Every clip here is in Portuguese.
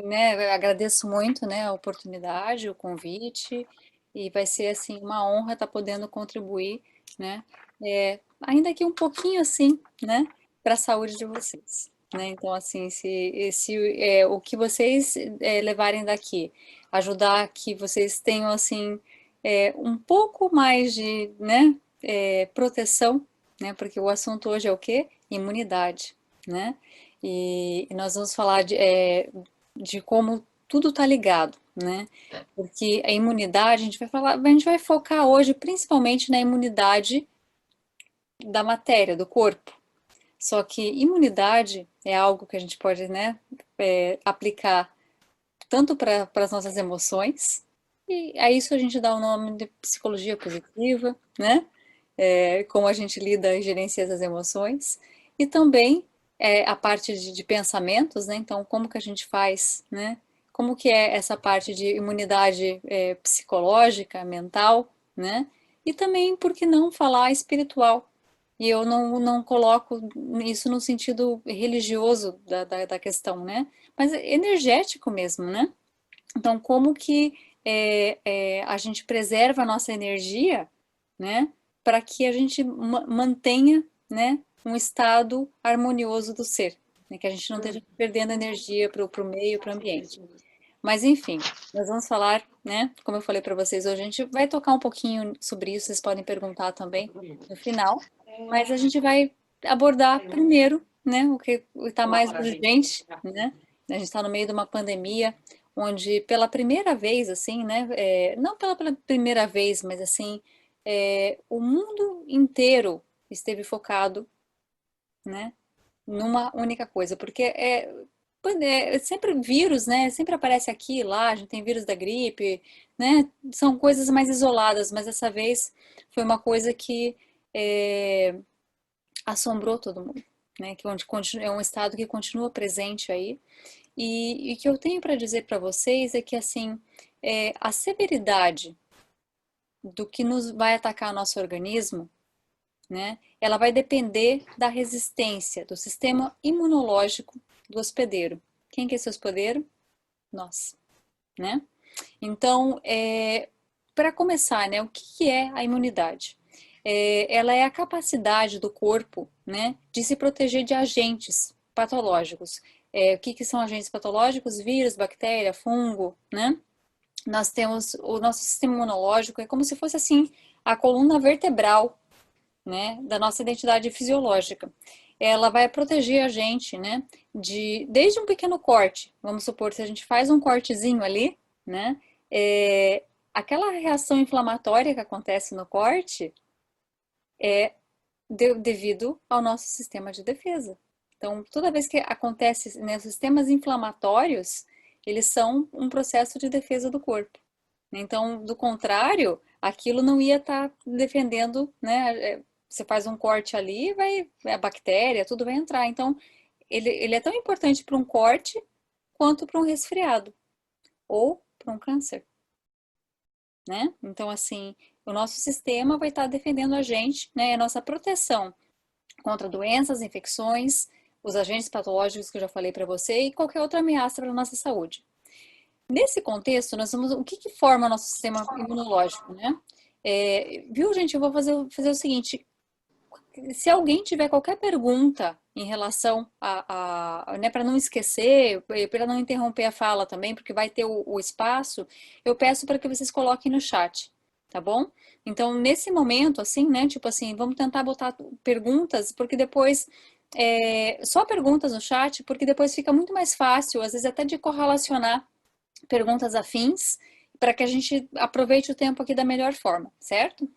né, eu agradeço muito, né, a oportunidade, o convite, e vai ser, assim, uma honra estar podendo contribuir, né, ainda que um pouquinho, assim, né, para a saúde de vocês, né. Então, assim, se o que vocês, levarem daqui, ajudar que vocês tenham, assim, um pouco mais de, né, proteção, né, porque o assunto hoje é o quê? Imunidade, né. E nós vamos falar de como tudo está ligado, né? Porque a imunidade, a gente vai focar hoje principalmente na imunidade da matéria, do corpo. Só que imunidade é algo que a gente pode, né, aplicar tanto para as nossas emoções, e a isso a gente dá o nome de psicologia positiva, né? Como a gente lida e gerencia as emoções, e também a parte de pensamentos, né? Então, como que a gente faz, né? Como que é essa parte de imunidade psicológica, mental, né? E também, por que não falar espiritual? E eu não coloco isso no sentido religioso da questão, né? Mas energético mesmo, né? Então, como que a gente preserva a nossa energia, né, para que a gente mantenha, né, um estado harmonioso do ser, né, que a gente não esteja perdendo energia para o meio, para o ambiente. Mas, enfim, nós vamos falar, né, como eu falei para vocês hoje, a gente vai tocar um pouquinho sobre isso, vocês podem perguntar também no final, mas a gente vai abordar primeiro, né, o que está mais urgente, né, a gente está no meio de uma pandemia, onde pela primeira vez, assim, né, não pela primeira vez, mas assim, o mundo inteiro esteve focado, né, numa única coisa, porque sempre vírus, né, sempre aparece aqui e lá, a gente tem vírus da gripe, né, são coisas mais isoladas, mas dessa vez foi uma coisa que é, assombrou todo mundo, né, que é um estado que continua presente aí, e o que eu tenho para dizer para vocês é que, assim, a severidade do que nos vai atacar o nosso organismo, né, ela vai depender da resistência do sistema imunológico do hospedeiro. Quem que é esse hospedeiro? Nós, né? Então, para começar, né, o que que é a imunidade? Ela é a capacidade do corpo, né, de se proteger de agentes patológicos. O que que são agentes patológicos? Vírus, bactéria, fungo, né? Nós temos o nosso sistema imunológico, é como se fosse assim a coluna vertebral, né, da nossa identidade fisiológica. Ela vai proteger a gente, né, desde um pequeno corte. Vamos supor, se a gente faz um cortezinho ali, né, aquela reação inflamatória que acontece no corte é devido ao nosso sistema de defesa. Então, toda vez que acontece, né, os sistemas inflamatórios, eles são um processo de defesa do corpo. Então, do contrário, aquilo não ia estar defendendo, né? Você faz um corte ali, vai a bactéria, tudo vai entrar. Então, ele é tão importante para um corte quanto para um resfriado ou para um câncer, né? Então, assim, o nosso sistema vai estar defendendo a gente, né? A nossa proteção contra doenças, infecções, os agentes patológicos que eu já falei para você e qualquer outra ameaça para a nossa saúde. Nesse contexto, nós vamos, o que que forma nosso sistema imunológico, né? Viu, gente? Eu vou fazer o seguinte: se alguém tiver qualquer pergunta em relação né, para não esquecer, para não interromper a fala também, porque vai ter o espaço, eu peço para que vocês coloquem no chat, tá bom? Então, nesse momento, assim, né, tipo assim, vamos tentar botar perguntas, porque depois, só perguntas no chat, porque depois fica muito mais fácil, às vezes até de correlacionar perguntas afins, para que a gente aproveite o tempo aqui da melhor forma, certo?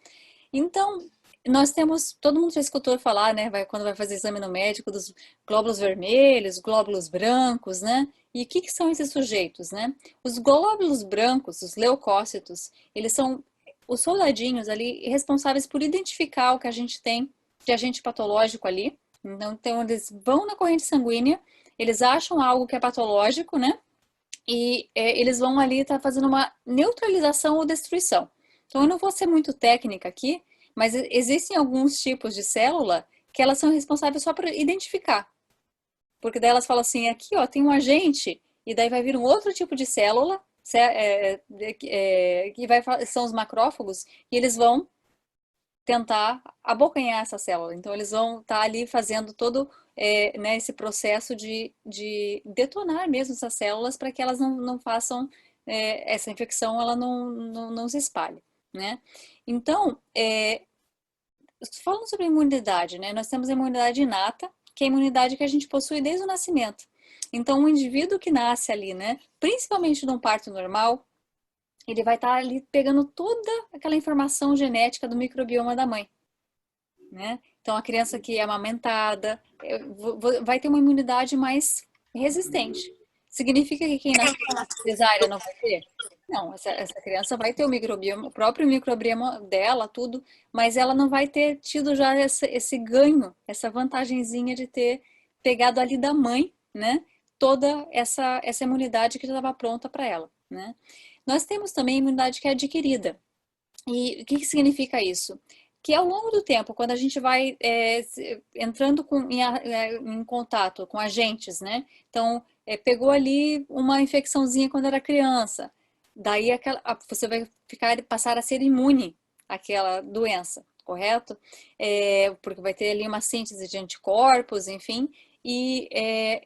Então, nós temos, todo mundo já escutou falar, né, quando vai fazer exame no médico, dos glóbulos vermelhos, glóbulos brancos, né? E o que que são esses sujeitos, né? Os glóbulos brancos, os leucócitos, eles são os soldadinhos ali responsáveis por identificar o que a gente tem de agente patológico ali. Então, eles vão na corrente sanguínea, eles acham algo que é patológico, né? E eles vão ali estar fazendo uma neutralização ou destruição. Então, eu não vou ser muito técnica aqui, mas existem alguns tipos de célula que elas são responsáveis só para identificar. Porque daí elas falam assim, aqui ó, tem um agente, e daí vai vir um outro tipo de célula, são os macrófagos, e eles vão tentar abocanhar essa célula. Então, eles vão estar ali fazendo todo né, esse processo de detonar mesmo essas células para que elas não façam essa infecção, ela não se espalhe, né? Então, falando sobre imunidade, né? Nós temos a imunidade inata, que é a imunidade que a gente possui desde o nascimento. Então, um indivíduo que nasce ali, né, principalmente num parto normal, ele vai estar ali pegando toda aquela informação genética do microbioma da mãe, né? Então, a criança que é amamentada vai ter uma imunidade mais resistente. Significa que quem nasceu cesárea não vai ter? Não, essa criança vai ter o microbioma, o próprio microbioma dela, tudo, mas ela não vai ter tido já esse ganho, essa vantagenzinha de ter pegado ali da mãe, né? Toda essa imunidade que já estava pronta para ela, né? Nós temos também a imunidade que é adquirida. E o que significa isso? Que ao longo do tempo, quando a gente vai entrando em contato com agentes, né? Então, pegou ali uma infecçãozinha quando era criança, daí você vai passar a ser imune àquela doença, correto? Porque vai ter ali uma síntese de anticorpos, enfim, e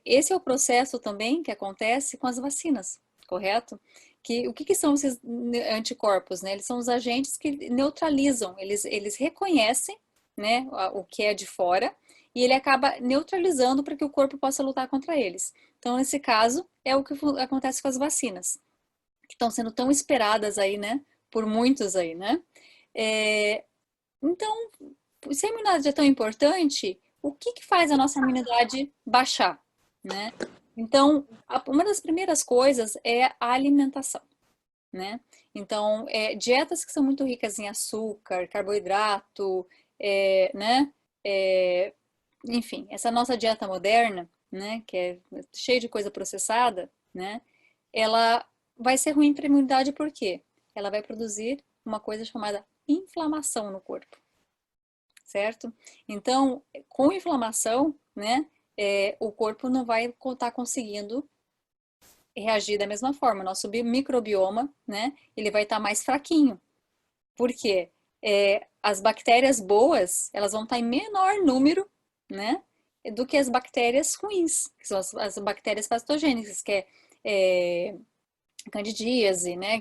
esse é o processo também que acontece com as vacinas, correto? O que são esses anticorpos, né? Eles são os agentes que neutralizam, eles reconhecem, né, o que é de fora e ele acaba neutralizando para que o corpo possa lutar contra eles. Então, nesse caso, é o que acontece com as vacinas, que estão sendo tão esperadas aí, né, por muitos aí, né? Então, se a imunidade é tão importante, o que faz a nossa imunidade baixar, né? Então, uma das primeiras coisas é a alimentação, né? Então, dietas que são muito ricas em açúcar, carboidrato, né? Enfim, essa nossa dieta moderna, né? Que é cheia de coisa processada, né? Ela vai ser ruim para a imunidade por quê? Ela vai produzir uma coisa chamada inflamação no corpo, certo? Então, com inflamação, né? O corpo não vai estar conseguindo reagir da mesma forma. Nosso microbioma, né, ele vai estar mais fraquinho. Por quê? As bactérias boas, elas vão estar em menor número, né, do que as bactérias ruins, que são as bactérias patogênicas, que é candidíase, né,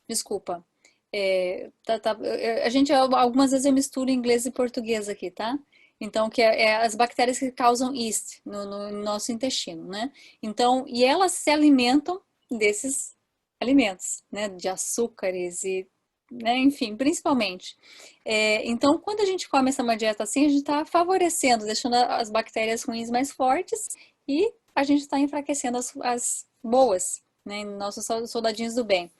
desculpa. A gente, algumas vezes eu misturo inglês e português aqui, tá? Então, que as bactérias que causam yeast no nosso intestino, né? Então, e elas se alimentam desses alimentos, né? De açúcares e, né? Enfim, principalmente. Então, quando a gente come uma dieta assim, a gente está favorecendo, deixando as bactérias ruins mais fortes e a gente está enfraquecendo as boas, né? Nossos soldadinhos do bem.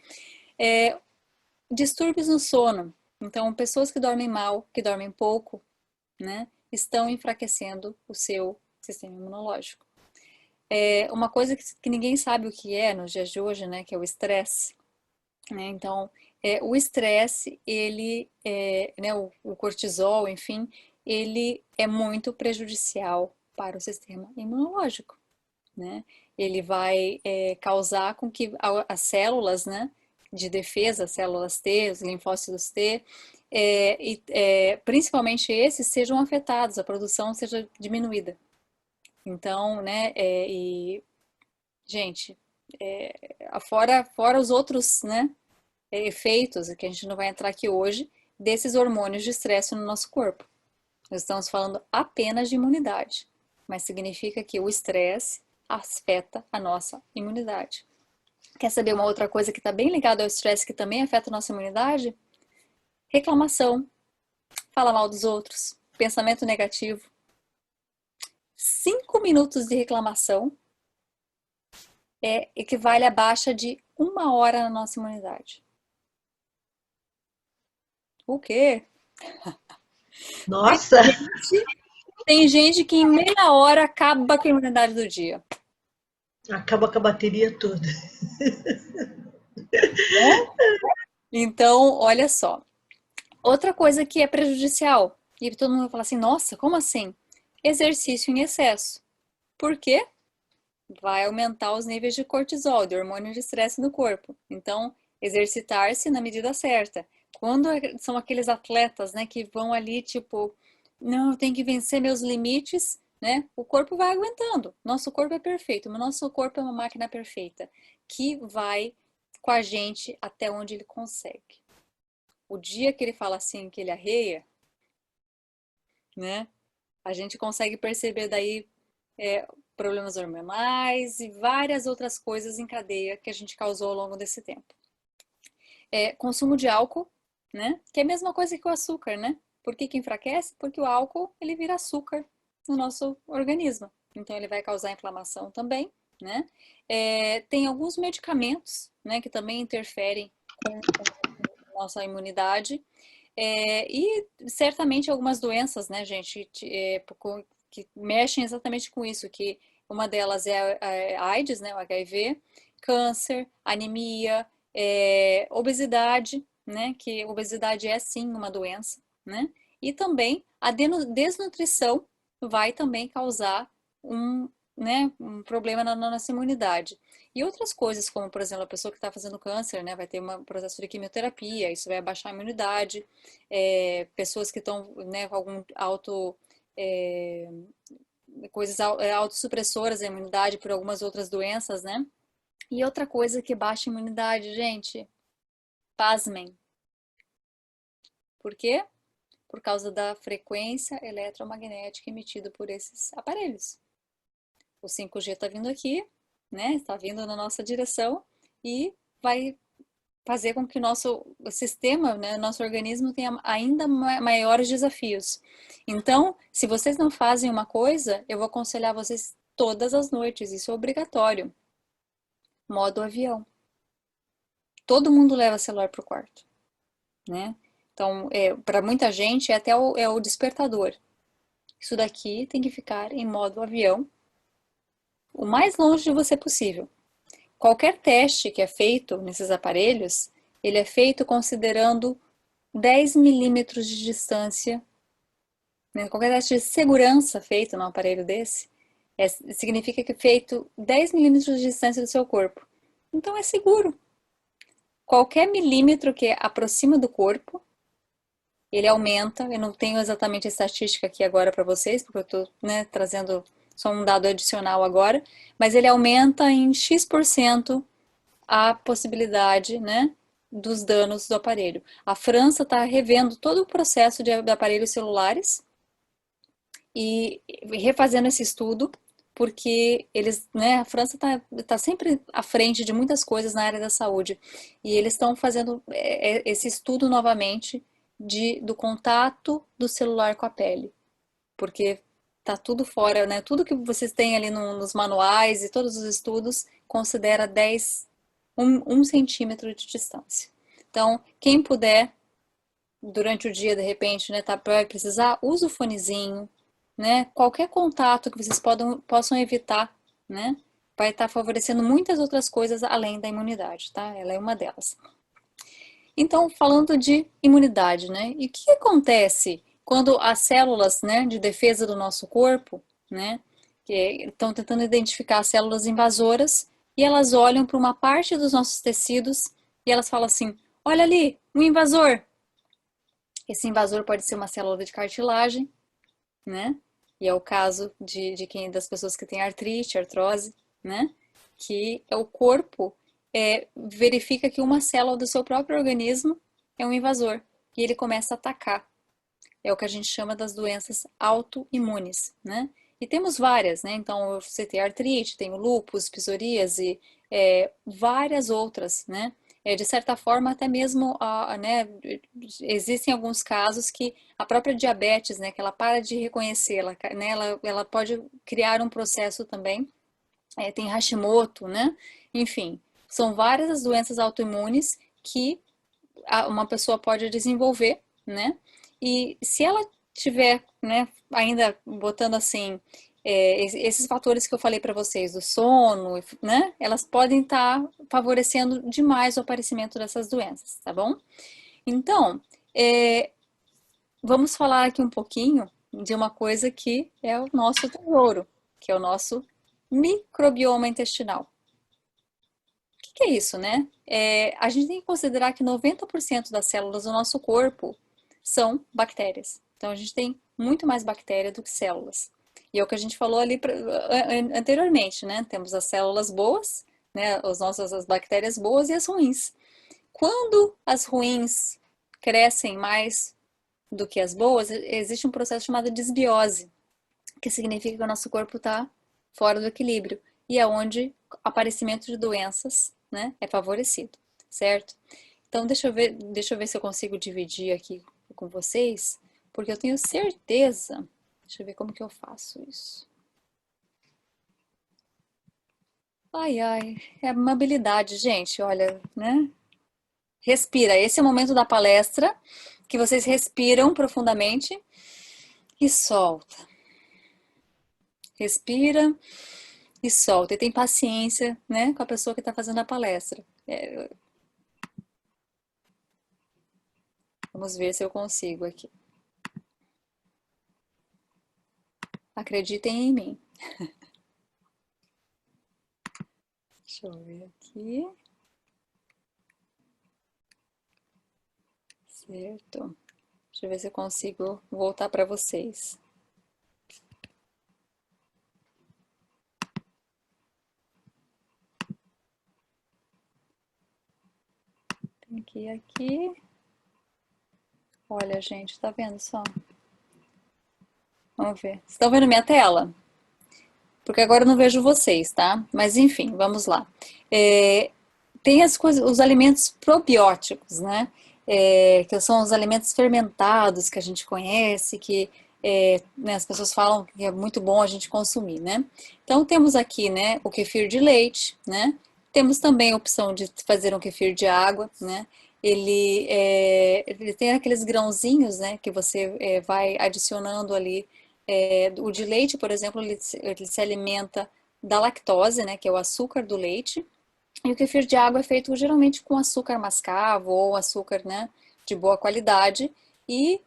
Distúrbios no sono. Então, pessoas que dormem mal, que dormem pouco, né, estão enfraquecendo o seu sistema imunológico. Uma coisa que ninguém sabe o que é nos dias de hoje, né, que é o estresse. Né? Então, o estresse, ele, né, o cortisol, enfim, ele é muito prejudicial para o sistema imunológico, né? Ele vai causar com que as células, né, de defesa, células T, os linfócitos T, principalmente esses sejam afetados, a produção seja diminuída. Então, né, gente, fora os outros, né, efeitos, que a gente não vai entrar aqui hoje, desses hormônios de estresse no nosso corpo. Nós estamos falando apenas de imunidade, mas significa que o estresse afeta a nossa imunidade. Quer saber uma outra coisa que está bem ligada ao estresse que também afeta a nossa imunidade? Reclamação, fala mal dos outros, pensamento negativo. 5 minutos de reclamação equivale a baixa de 1 hora na nossa imunidade. O quê? Nossa! Tem gente que em meia hora acaba com a imunidade do dia. Acaba com a bateria toda. Então, olha só. Outra coisa que é prejudicial, e todo mundo vai falar assim, nossa, como assim? Exercício em excesso. Por quê? vai aumentar os níveis de cortisol, de hormônio de estresse no corpo. Então, exercitar-se na medida certa. Quando são aqueles atletas, né, que vão ali, tipo, não, eu tenho que vencer meus limites, né? O corpo vai aguentando. Nosso corpo é perfeito, mas nosso corpo é uma máquina perfeita, que vai com a gente até onde ele consegue. O dia que ele fala assim, que ele arreia, né? A gente consegue perceber daí problemas hormonais e várias outras coisas em cadeia que a gente causou ao longo desse tempo. Consumo de álcool, né? Que é a mesma coisa que o açúcar, né? Por que que enfraquece? Porque o álcool, ele vira açúcar no nosso organismo. Então, ele vai causar inflamação também, né? Tem alguns medicamentos, né? Que também interferem com a nossa imunidade. E certamente algumas doenças, né, gente, que mexem exatamente com isso, que uma delas é a AIDS, né, o HIV, câncer, anemia, obesidade, né, que obesidade é sim uma doença, né, e também a desnutrição vai também causar um, né, um problema na nossa imunidade. E outras coisas, como por exemplo, a pessoa que está fazendo câncer, né, vai ter um processo de quimioterapia, isso vai abaixar a imunidade. Pessoas que estão, né, com algum é, coisas autossupressoras da imunidade por algumas outras doenças, né? E outra coisa que baixa a imunidade, gente, pasmem. Por quê? Por causa da frequência eletromagnética emitida por esses aparelhos. O 5G está vindo aqui, né? Está vindo na nossa direção e vai fazer com que o nosso sistema, né, nosso organismo tenha ainda maiores desafios. Então, se vocês não fazem uma coisa, eu vou aconselhar vocês todas as noites, isso é obrigatório. Modo avião. Todo mundo leva celular para o quarto, né? Então, para muita gente é até o despertador. Isso daqui tem que ficar em modo avião, o mais longe de você possível. Qualquer teste que é feito nesses aparelhos, ele é feito considerando 10 milímetros de distância, né? Qualquer teste de segurança feito num aparelho desse, significa que é feito 10 milímetros de distância do seu corpo. Então é seguro. Qualquer milímetro que aproxima do corpo, ele aumenta. Eu não tenho exatamente a estatística aqui agora para vocês, porque eu estou, né, trazendo só um dado adicional agora, mas ele aumenta em X% a possibilidade, né, dos danos do aparelho. A França está revendo todo o processo de aparelhos celulares e refazendo esse estudo, porque eles, né, a França tá sempre à frente de muitas coisas na área da saúde, e eles estão fazendo esse estudo novamente do contato do celular com a pele, porque tá tudo fora, né? Tudo que vocês têm ali nos manuais e todos os estudos considera 1 centímetro de distância. Então, quem puder, durante o dia, de repente, né, vai precisar, usa o fonezinho, né? Qualquer contato que vocês possam evitar, né? Vai estar favorecendo muitas outras coisas além da imunidade, tá? Ela é uma delas. Então, falando de imunidade, né? E o que acontece quando as células, né, de defesa do nosso corpo, né, que estão tentando identificar as células invasoras e elas olham para uma parte dos nossos tecidos e elas falam assim: olha ali, um invasor. Esse invasor pode ser uma célula de cartilagem, né? E é o caso das pessoas que têm artrite, artrose, né? Que é o corpo verifica que uma célula do seu próprio organismo é um invasor e ele começa a atacar. É o que a gente chama das doenças autoimunes, né? E temos várias, né? Então, você tem artrite, tem o lúpus, psoríase, várias outras, né? De certa forma, até mesmo, né, existem alguns casos que a própria diabetes, né, que ela para de reconhecer, né, ela pode criar um processo também, tem Hashimoto, né? Enfim, são várias as doenças autoimunes que uma pessoa pode desenvolver, né? E se ela tiver, né, ainda botando assim, esses fatores que eu falei para vocês, do sono, né, elas podem estar favorecendo demais o aparecimento dessas doenças, tá bom? Então, vamos falar aqui um pouquinho de uma coisa que é o nosso tesouro, que é o nosso microbioma intestinal. O que é isso, né? A gente tem que considerar que 90% das células do nosso corpo são bactérias. Então, a gente tem muito mais bactéria do que células. E é o que a gente falou ali anteriormente, né? Temos as células boas, né? As bactérias boas e as ruins. Quando as ruins crescem mais do que as boas, existe um processo chamado desbiose, que significa que o nosso corpo está fora do equilíbrio e é onde o aparecimento de doenças, né, é favorecido, certo? Então deixa eu ver se eu consigo dividir aqui com vocês, porque eu tenho certeza. Deixa eu ver como que eu faço isso. Ai, ai, é uma habilidade, gente, olha, né? Respira. Esse é o momento da palestra que vocês respiram profundamente e solta. Respira e solta. E tem paciência, né, com a pessoa que está fazendo a palestra. Vamos ver se eu consigo aqui. Acreditem em mim. Deixa eu ver aqui. Certo. Deixa eu ver se eu consigo voltar para vocês. Tem que ir aqui. Olha, gente, tá vendo só? Vamos ver. Vocês estão vendo minha tela? Porque agora eu não vejo vocês, tá? Mas enfim, vamos lá. Tem as coisas, os alimentos probióticos, né? Que são os alimentos fermentados que a gente conhece, que né, as pessoas falam que é muito bom a gente consumir, né? Então temos aqui, né, o kefir de leite, né? Temos também a opção de fazer um kefir de água, né? Ele tem aqueles grãozinhos, né, que você vai adicionando ali. O de leite, por exemplo, ele se alimenta da lactose, né, que é o açúcar do leite. E o kefir de água é feito geralmente com açúcar mascavo ou açúcar, né, de boa qualidade. E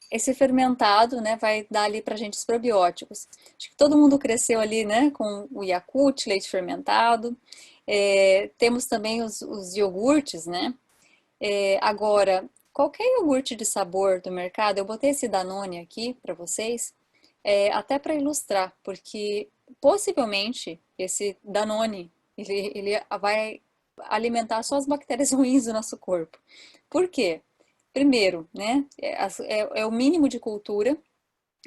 esse fermentado, né, vai dar ali pra gente os probióticos. Acho que todo mundo cresceu ali, né, com o Yakult, leite fermentado. Temos também os iogurtes, né? Agora, qualquer iogurte de sabor do mercado, eu botei esse Danone aqui para vocês, até para ilustrar, porque possivelmente esse Danone ele vai alimentar só as bactérias ruins do nosso corpo. Por quê? Primeiro, né, é o mínimo de cultura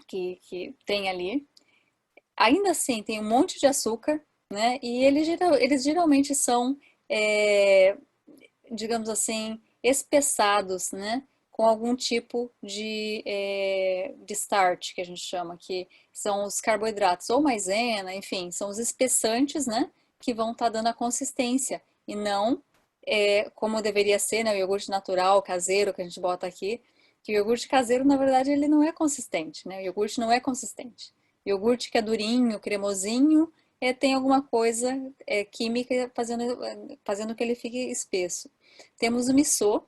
que tem ali. Ainda assim, tem um monte de açúcar, né? E eles geralmente são, é, digamos assim, espessados, né? Com algum tipo de starch, que a gente chama, que são os carboidratos, ou maisena, enfim, são os espessantes, né? Que vão estar dando a consistência, e não como deveria ser, né? O iogurte natural, caseiro, que a gente bota aqui, que o iogurte caseiro, na verdade, ele não é consistente, né? O iogurte não é consistente. O iogurte que é durinho, cremosinho, tem alguma coisa química fazendo que ele fique espesso. Temos o miso,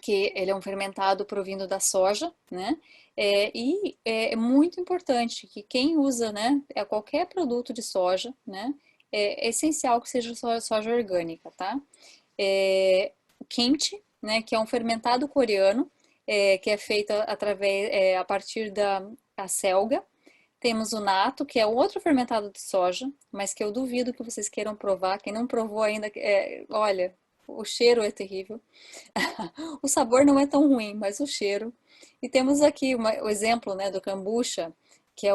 que ele é um fermentado provindo da soja, né? E é muito importante que quem usa, né, qualquer produto de soja, né, é essencial que seja soja orgânica, tá? O kimchi, né, que é um fermentado coreano, que é feito a partir da selga. Temos o nato, que é outro fermentado de soja, mas que eu duvido que vocês queiram provar. Quem não provou ainda, olha, o cheiro é terrível. O sabor não é tão ruim, mas o cheiro. E temos aqui o exemplo, né, do kombucha, que é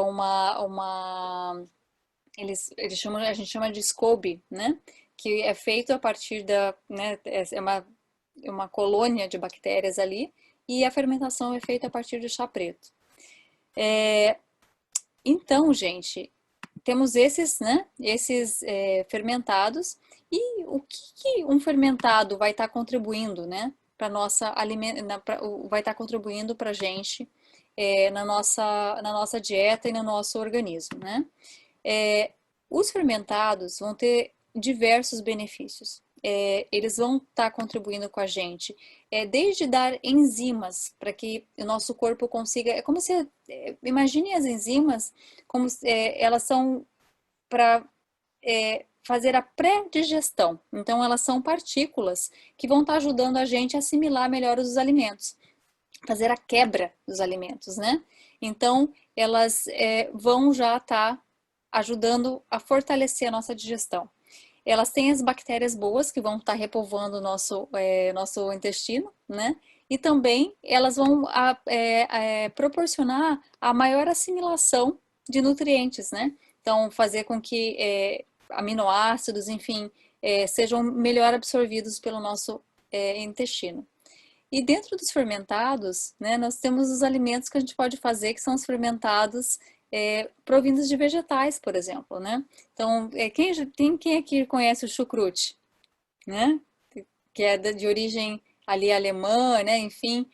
eles chamam, a gente chama de SCOBY, né, que é feito a partir né, uma colônia de bactérias ali, e a fermentação é feita a partir de chá preto. Então, gente, temos esses, né, esses fermentados, e o que um fermentado vai estar contribuindo, né, para nossa vai estar contribuindo para a gente na nossa dieta e no nosso organismo, né? Os fermentados vão ter diversos benefícios. Eles vão estar contribuindo com a gente, desde dar enzimas para que o nosso corpo consiga. É como se imagine as enzimas como elas são para fazer a pré-digestão. Então, elas são partículas que vão estar ajudando a gente a assimilar melhor os alimentos, fazer a quebra dos alimentos, né? Então, elas vão já estar ajudando a fortalecer a nossa digestão. Elas têm as bactérias boas que vão estar repovoando o nosso intestino, né? E também elas vão proporcionar a maior assimilação de nutrientes, né? Então, fazer com que aminoácidos, enfim, sejam melhor absorvidos pelo nosso intestino. E dentro dos fermentados, né, nós temos os alimentos que a gente pode fazer, que são os fermentados provindos de vegetais, por exemplo, né? Então, quem aqui conhece o chucrute, né? Que é de origem ali alemã, né? Enfim,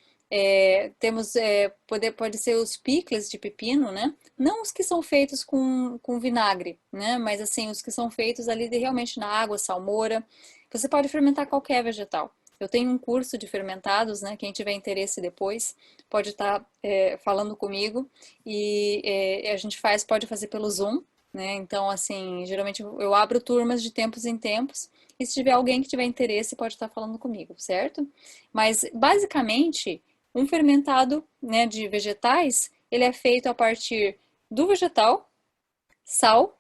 temos, pode ser os picles de pepino, né? Não os que são feitos com vinagre, né? Mas assim, os que são feitos ali realmente na água, salmoura. Você pode fermentar qualquer vegetal. Eu tenho um curso de fermentados, né? Quem tiver interesse depois pode estar falando comigo e a gente pode fazer pelo Zoom, né? Então, assim, geralmente eu abro turmas de tempos em tempos e se tiver alguém que tiver interesse pode estar falando comigo, certo? Mas basicamente um fermentado, né, de vegetais, ele é feito a partir do vegetal, sal,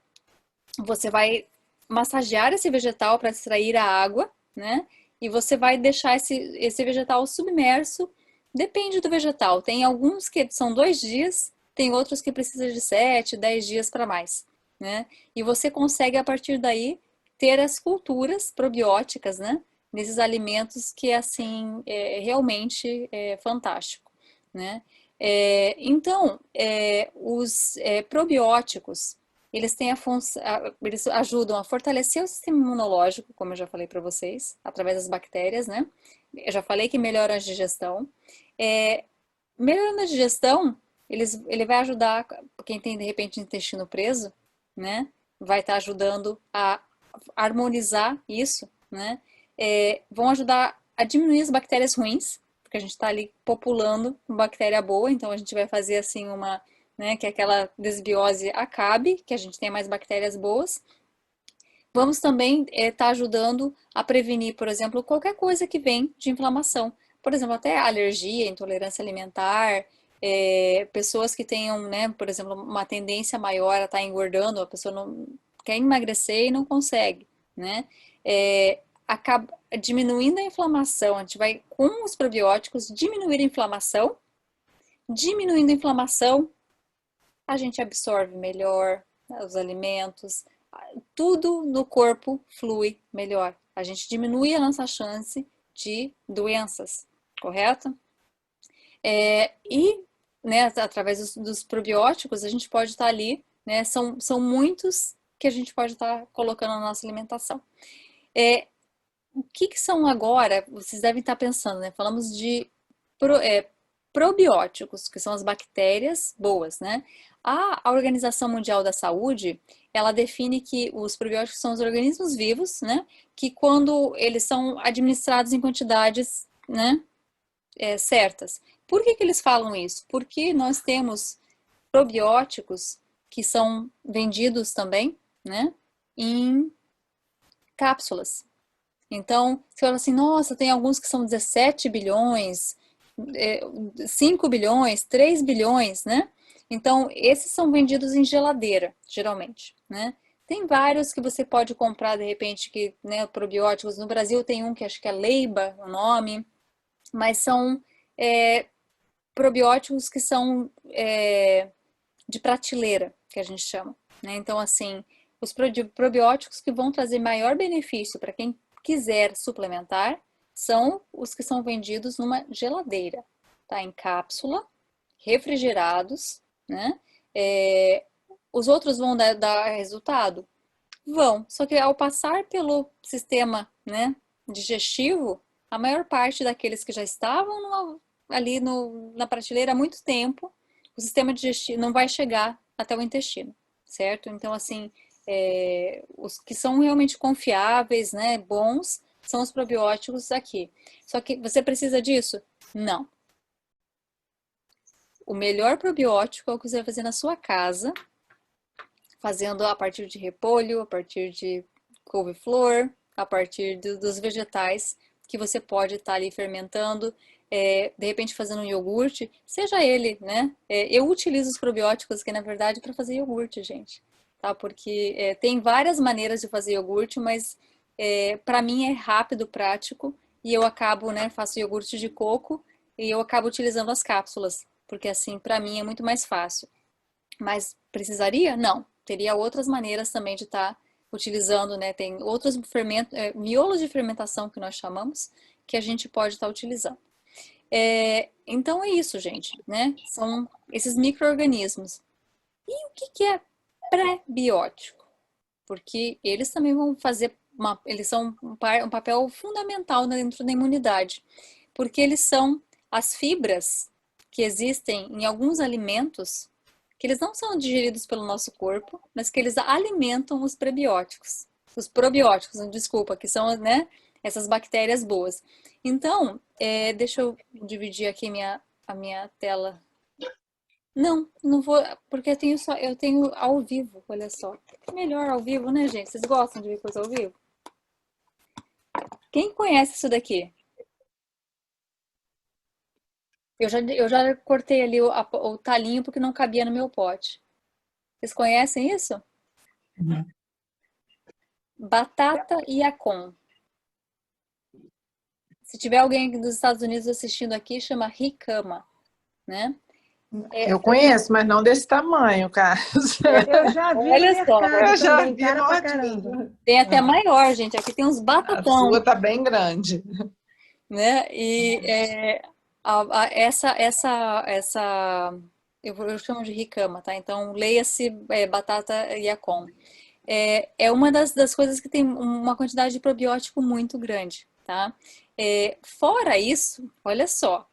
você vai massagear esse vegetal para extrair a água, né? E você vai deixar esse vegetal submerso. Depende do vegetal. Tem alguns que são 2 dias, tem outros que precisam de 7, 10 dias para mais, né? E você consegue, a partir daí, ter as culturas probióticas, né? Nesses alimentos que, assim, realmente é fantástico, né? Então, os probióticos, eles têm eles ajudam a fortalecer o sistema imunológico, como eu já falei para vocês, através das bactérias, né? Eu já falei que melhora a digestão. É, Melhorando a digestão, ele vai ajudar quem tem de repente intestino preso, né? Vai estar ajudando a harmonizar isso, né? Vão ajudar a diminuir as bactérias ruins, porque a gente está ali populando com bactéria boa, então a gente vai fazer assim né, que aquela desbiose acabe, que a gente tenha mais bactérias boas. Vamos também estar ajudando a prevenir, por exemplo, qualquer coisa que vem de inflamação. Por exemplo, até alergia, intolerância alimentar, pessoas que tenham, né, por exemplo, uma tendência maior a estar engordando, a pessoa não quer emagrecer e não consegue, né? Acaba diminuindo a inflamação, a gente vai, com os probióticos, diminuindo a inflamação, a gente absorve melhor, né, os alimentos, tudo no corpo flui melhor. A gente diminui a nossa chance de doenças, correto? E, né, através dos probióticos, a gente pode estar ali, né, são muitos que a gente pode estar colocando na nossa alimentação. O que são agora? Vocês devem estar pensando, né? Falamos de pro- é, probióticos, que são as bactérias boas, né? A Organização Mundial da Saúde, ela define que os probióticos são os organismos vivos, né? Que quando eles são administrados em quantidades, né, certas. Por que eles falam isso? Porque nós temos probióticos que são vendidos também, né, em cápsulas. Então, você fala assim, nossa, tem alguns que são 17 bilhões, 5 bilhões, 3 bilhões, né? Então, esses são vendidos em geladeira, geralmente, né? Tem vários que você pode comprar, de repente, que, né, probióticos. No Brasil tem um que acho que é Leiba, o nome, mas são probióticos que são de prateleira, que a gente chama, né? Então, assim, os probióticos que vão trazer maior benefício para quem quiser suplementar são os que são vendidos numa geladeira, tá? Em cápsula, refrigerados, né? Os outros vão dar resultado? Vão, só que ao passar pelo sistema, né, digestivo, a maior parte daqueles que já estavam ali na prateleira há muito tempo, o sistema digestivo não vai chegar até o intestino, certo? Então, assim, os que são realmente confiáveis, né, bons, são os probióticos aqui. Só que você precisa disso? Não. O melhor probiótico é o que você vai fazer na sua casa, fazendo a partir de repolho, a partir de couve-flor, a partir dos vegetais que você pode estar ali fermentando, de repente fazendo um iogurte, seja ele, né? Eu utilizo os probióticos aqui, na verdade, para fazer iogurte, gente, tá? Porque tem várias maneiras de fazer iogurte, mas para mim é rápido, prático, e eu acabo, né, faço iogurte de coco e eu acabo utilizando as cápsulas, porque assim, para mim é muito mais fácil. Mas precisaria? Não. Teria outras maneiras também de estar utilizando, né? Tem outros miolos de fermentação que nós chamamos, que a gente pode estar utilizando. Então é isso, gente, né? São esses micro-organismos. E o que é pré-biótico? Porque eles também vão fazer eles são um papel fundamental dentro da imunidade, porque eles são as fibras que existem em alguns alimentos que eles não são digeridos pelo nosso corpo, mas que eles alimentam os prebióticos, os probióticos, desculpa, que são, né, essas bactérias boas. Então, deixa eu dividir aqui a minha tela. Não, não vou, porque eu tenho ao vivo, olha só. Melhor ao vivo, né, gente? Vocês gostam de ver coisa ao vivo? Quem conhece isso daqui? Eu já cortei ali o talinho porque não cabia no meu pote. Vocês conhecem isso? Uhum. Batata Yacon. Se tiver alguém dos Estados Unidos assistindo aqui, chama ricama, né? Eu conheço, mas não desse tamanho, Carlos. Eu já vi no Olha só, mercado Eu já também, vi cara pra nordinho. caramba. tem até maior, gente. Aqui tem uns A batatão, sua tá bem grande. né? E eu chamo de ricama, tá? Então leia-se batata Yacon. É uma das coisas que tem uma quantidade de probiótico muito grande, tá? Fora isso, olha só,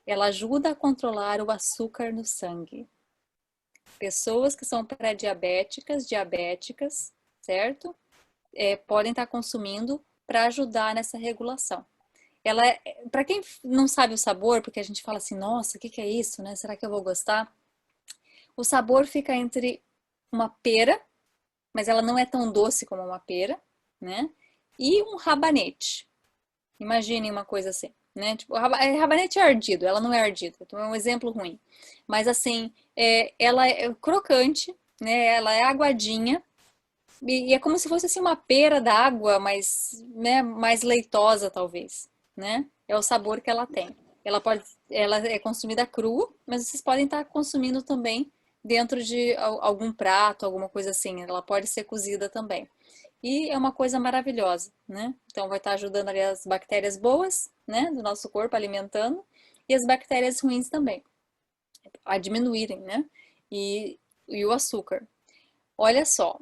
ela ajuda a controlar o açúcar no sangue. Pessoas que são pré-diabéticas, diabéticas, certo? Podem estar consumindo para ajudar nessa regulação. Ela, para quem não sabe o sabor, porque a gente fala assim, nossa, o que é isso, né? Será que eu vou gostar? O sabor fica entre uma pera, mas ela não é tão doce como uma pera, né? E um rabanete. Imaginem uma coisa assim, né? Tipo, rabanete é ardido, ela não é ardida, então é um exemplo ruim. Mas assim, ela é crocante, né? Ela é aguadinha e é como se fosse assim uma pera d'água, mas né, mais leitosa talvez, né? É o sabor que ela tem. Ela é consumida crua, mas vocês podem estar consumindo também dentro de algum prato, alguma coisa assim. Ela pode ser cozida também. E é uma coisa maravilhosa, né? Então vai estar ajudando ali as bactérias boas, né, do nosso corpo, alimentando, e as bactérias ruins também, a diminuírem, né? E o açúcar. Olha só,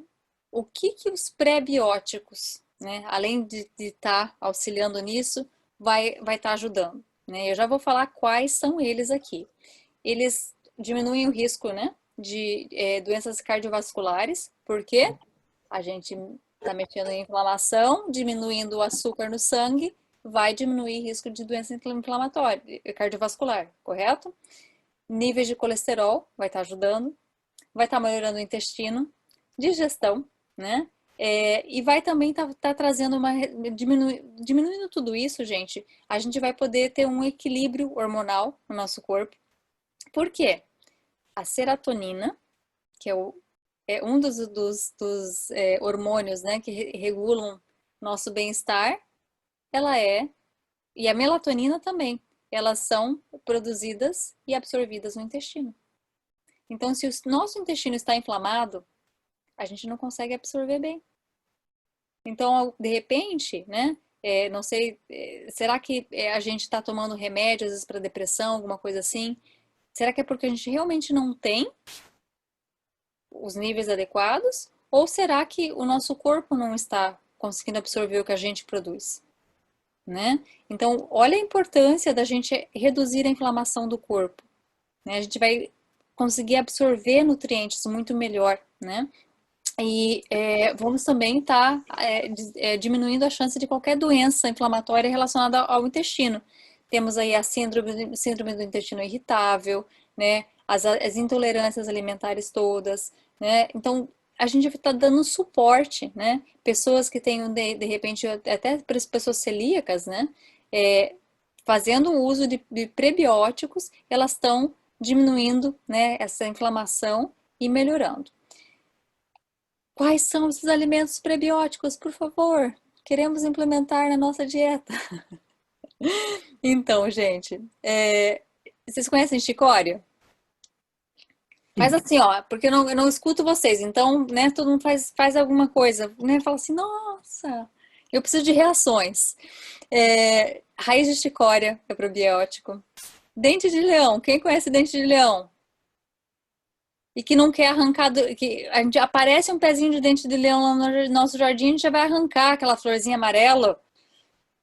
o que os pré-bióticos, né, além de estar auxiliando nisso, vai estar ajudando, né? Eu já vou falar quais são eles aqui. Eles diminuem o risco, né, de doenças cardiovasculares, porque a gente está mexendo em inflamação, diminuindo o açúcar no sangue, vai diminuir o risco de doença inflamatória, cardiovascular, correto? Níveis de colesterol vai estar ajudando, vai estar melhorando o intestino, digestão, né? E vai também estar trazendo diminuindo tudo isso, gente. A gente vai poder ter um equilíbrio hormonal no nosso corpo. Por quê? A serotonina, que é um dos hormônios, né, que regulam nosso bem-estar, ela e a melatonina também, elas são produzidas e absorvidas no intestino. Então, se o nosso intestino está inflamado, a gente não consegue absorver bem. Então, de repente, né, não sei, será que a gente está tomando remédio, às vezes, para depressão, alguma coisa assim? Será que é porque a gente realmente não tem os níveis adequados? Ou será que o nosso corpo não está conseguindo absorver o que a gente produz? Né? Então, olha a importância da gente reduzir a inflamação do corpo. Né? A gente vai conseguir absorver nutrientes muito melhor, né? E vamos também estar diminuindo a chance de qualquer doença inflamatória relacionada ao intestino. Temos aí a síndrome do intestino irritável, né? As intolerâncias alimentares todas, né? Então, a gente está dando suporte, né? Pessoas que têm, de repente, até pessoas celíacas, né? Fazendo o uso de prebióticos, elas estão diminuindo, né, essa inflamação e melhorando. Quais são esses alimentos prebióticos, por favor? Queremos implementar na nossa dieta. Então, gente, vocês conhecem chicória? Faz Sim. assim, ó, porque eu não escuto vocês, então, né, todo mundo faz alguma coisa, né, fala assim, nossa, eu preciso de reações. Raiz de chicória é probiótico. Dente de leão, quem conhece dente de leão? E que não quer arrancar, que a gente aparece um pezinho de dente de leão lá no nosso jardim, a gente já vai arrancar aquela florzinha amarela.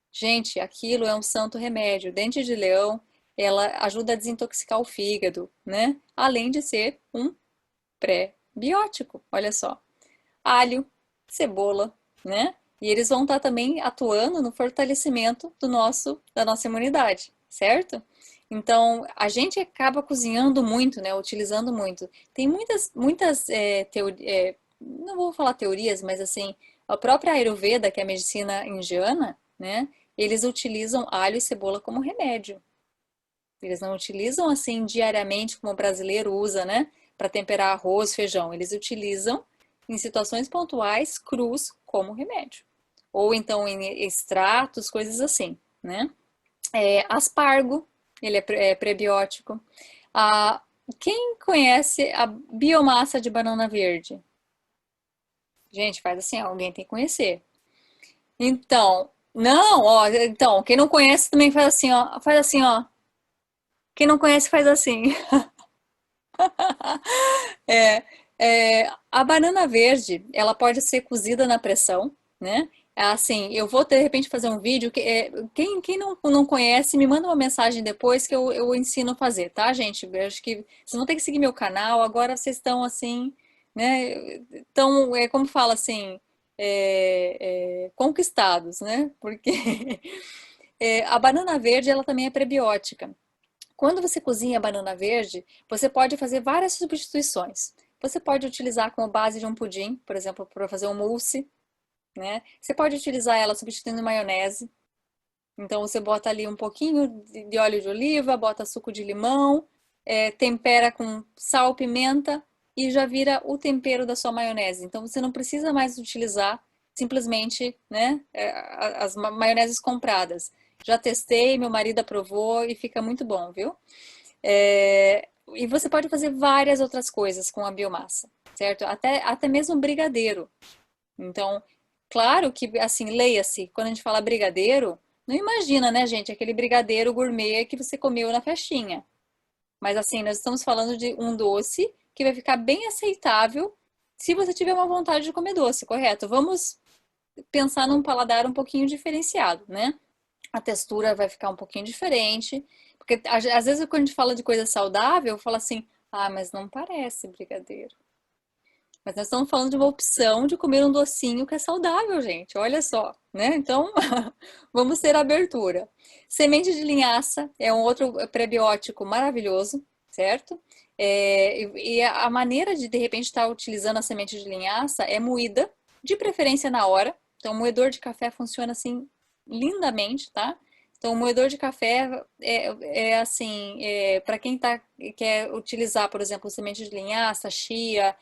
Gente, aquilo é um santo remédio. Dente de leão, ela ajuda a desintoxicar o fígado, né? Além de ser um pré-biótico, olha só. Alho, cebola, né? E eles vão estar também atuando no fortalecimento da nossa imunidade, certo? Então, a gente acaba cozinhando muito, né? Utilizando muito. Tem muitas teorias, não vou falar teorias, mas assim, a própria Ayurveda, que é a medicina indiana, né? Eles utilizam alho e cebola como remédio. Eles não utilizam assim diariamente como o brasileiro usa, né? Para temperar arroz, feijão. Eles utilizam em situações pontuais crus como remédio. Ou então em extratos, coisas assim, né? Aspargo, ele é prebiótico. Ah, quem conhece a biomassa de banana verde? Gente, faz assim, alguém tem que conhecer. Então, não, ó, então, quem não conhece também faz assim, ó, faz assim, ó. Quem não conhece faz assim. É, a banana verde, ela pode ser cozida na pressão, né? Assim, eu vou de repente fazer um vídeo quem não conhece, me manda uma mensagem depois que eu ensino a fazer, tá, gente? Eu acho que vocês vão ter que seguir meu canal, agora vocês estão assim, né? Então, como fala assim, conquistados, né? Porque a banana verde, ela também é prebiótica. Quando você cozinha a banana verde, você pode fazer várias substituições. Você pode utilizar como base de um pudim, por exemplo, para fazer um mousse, né? Você pode utilizar ela substituindo maionese. Então você bota ali um pouquinho de óleo de oliva, bota suco de limão, tempera com sal, pimenta e já vira o tempero da sua maionese. Então você não precisa mais utilizar simplesmente, né, as maioneses compradas. Já testei, meu marido aprovou e fica muito bom, viu? E você pode fazer várias outras coisas com a biomassa, certo? Até mesmo brigadeiro. Então, claro que, assim, leia-se, quando a gente fala brigadeiro, não imagina, né, gente, aquele brigadeiro gourmet que você comeu na festinha. Mas, assim, nós estamos falando de um doce que vai ficar bem aceitável se você tiver uma vontade de comer doce, correto? Vamos pensar num paladar um pouquinho diferenciado, né? A textura vai ficar um pouquinho diferente, porque às vezes quando a gente fala de coisa saudável, eu falo assim, ah, mas não parece brigadeiro. Mas nós estamos falando de uma opção de comer um docinho que é saudável, gente. Olha só, né? Então, vamos ter abertura. Semente de linhaça é um outro prebiótico maravilhoso, certo? E a maneira de repente estar utilizando a semente de linhaça é moída, de preferência na hora. Então, o moedor de café funciona assim lindamente, tá? Então, o moedor de café assim, para quem quer utilizar, por exemplo, semente de linhaça, chia,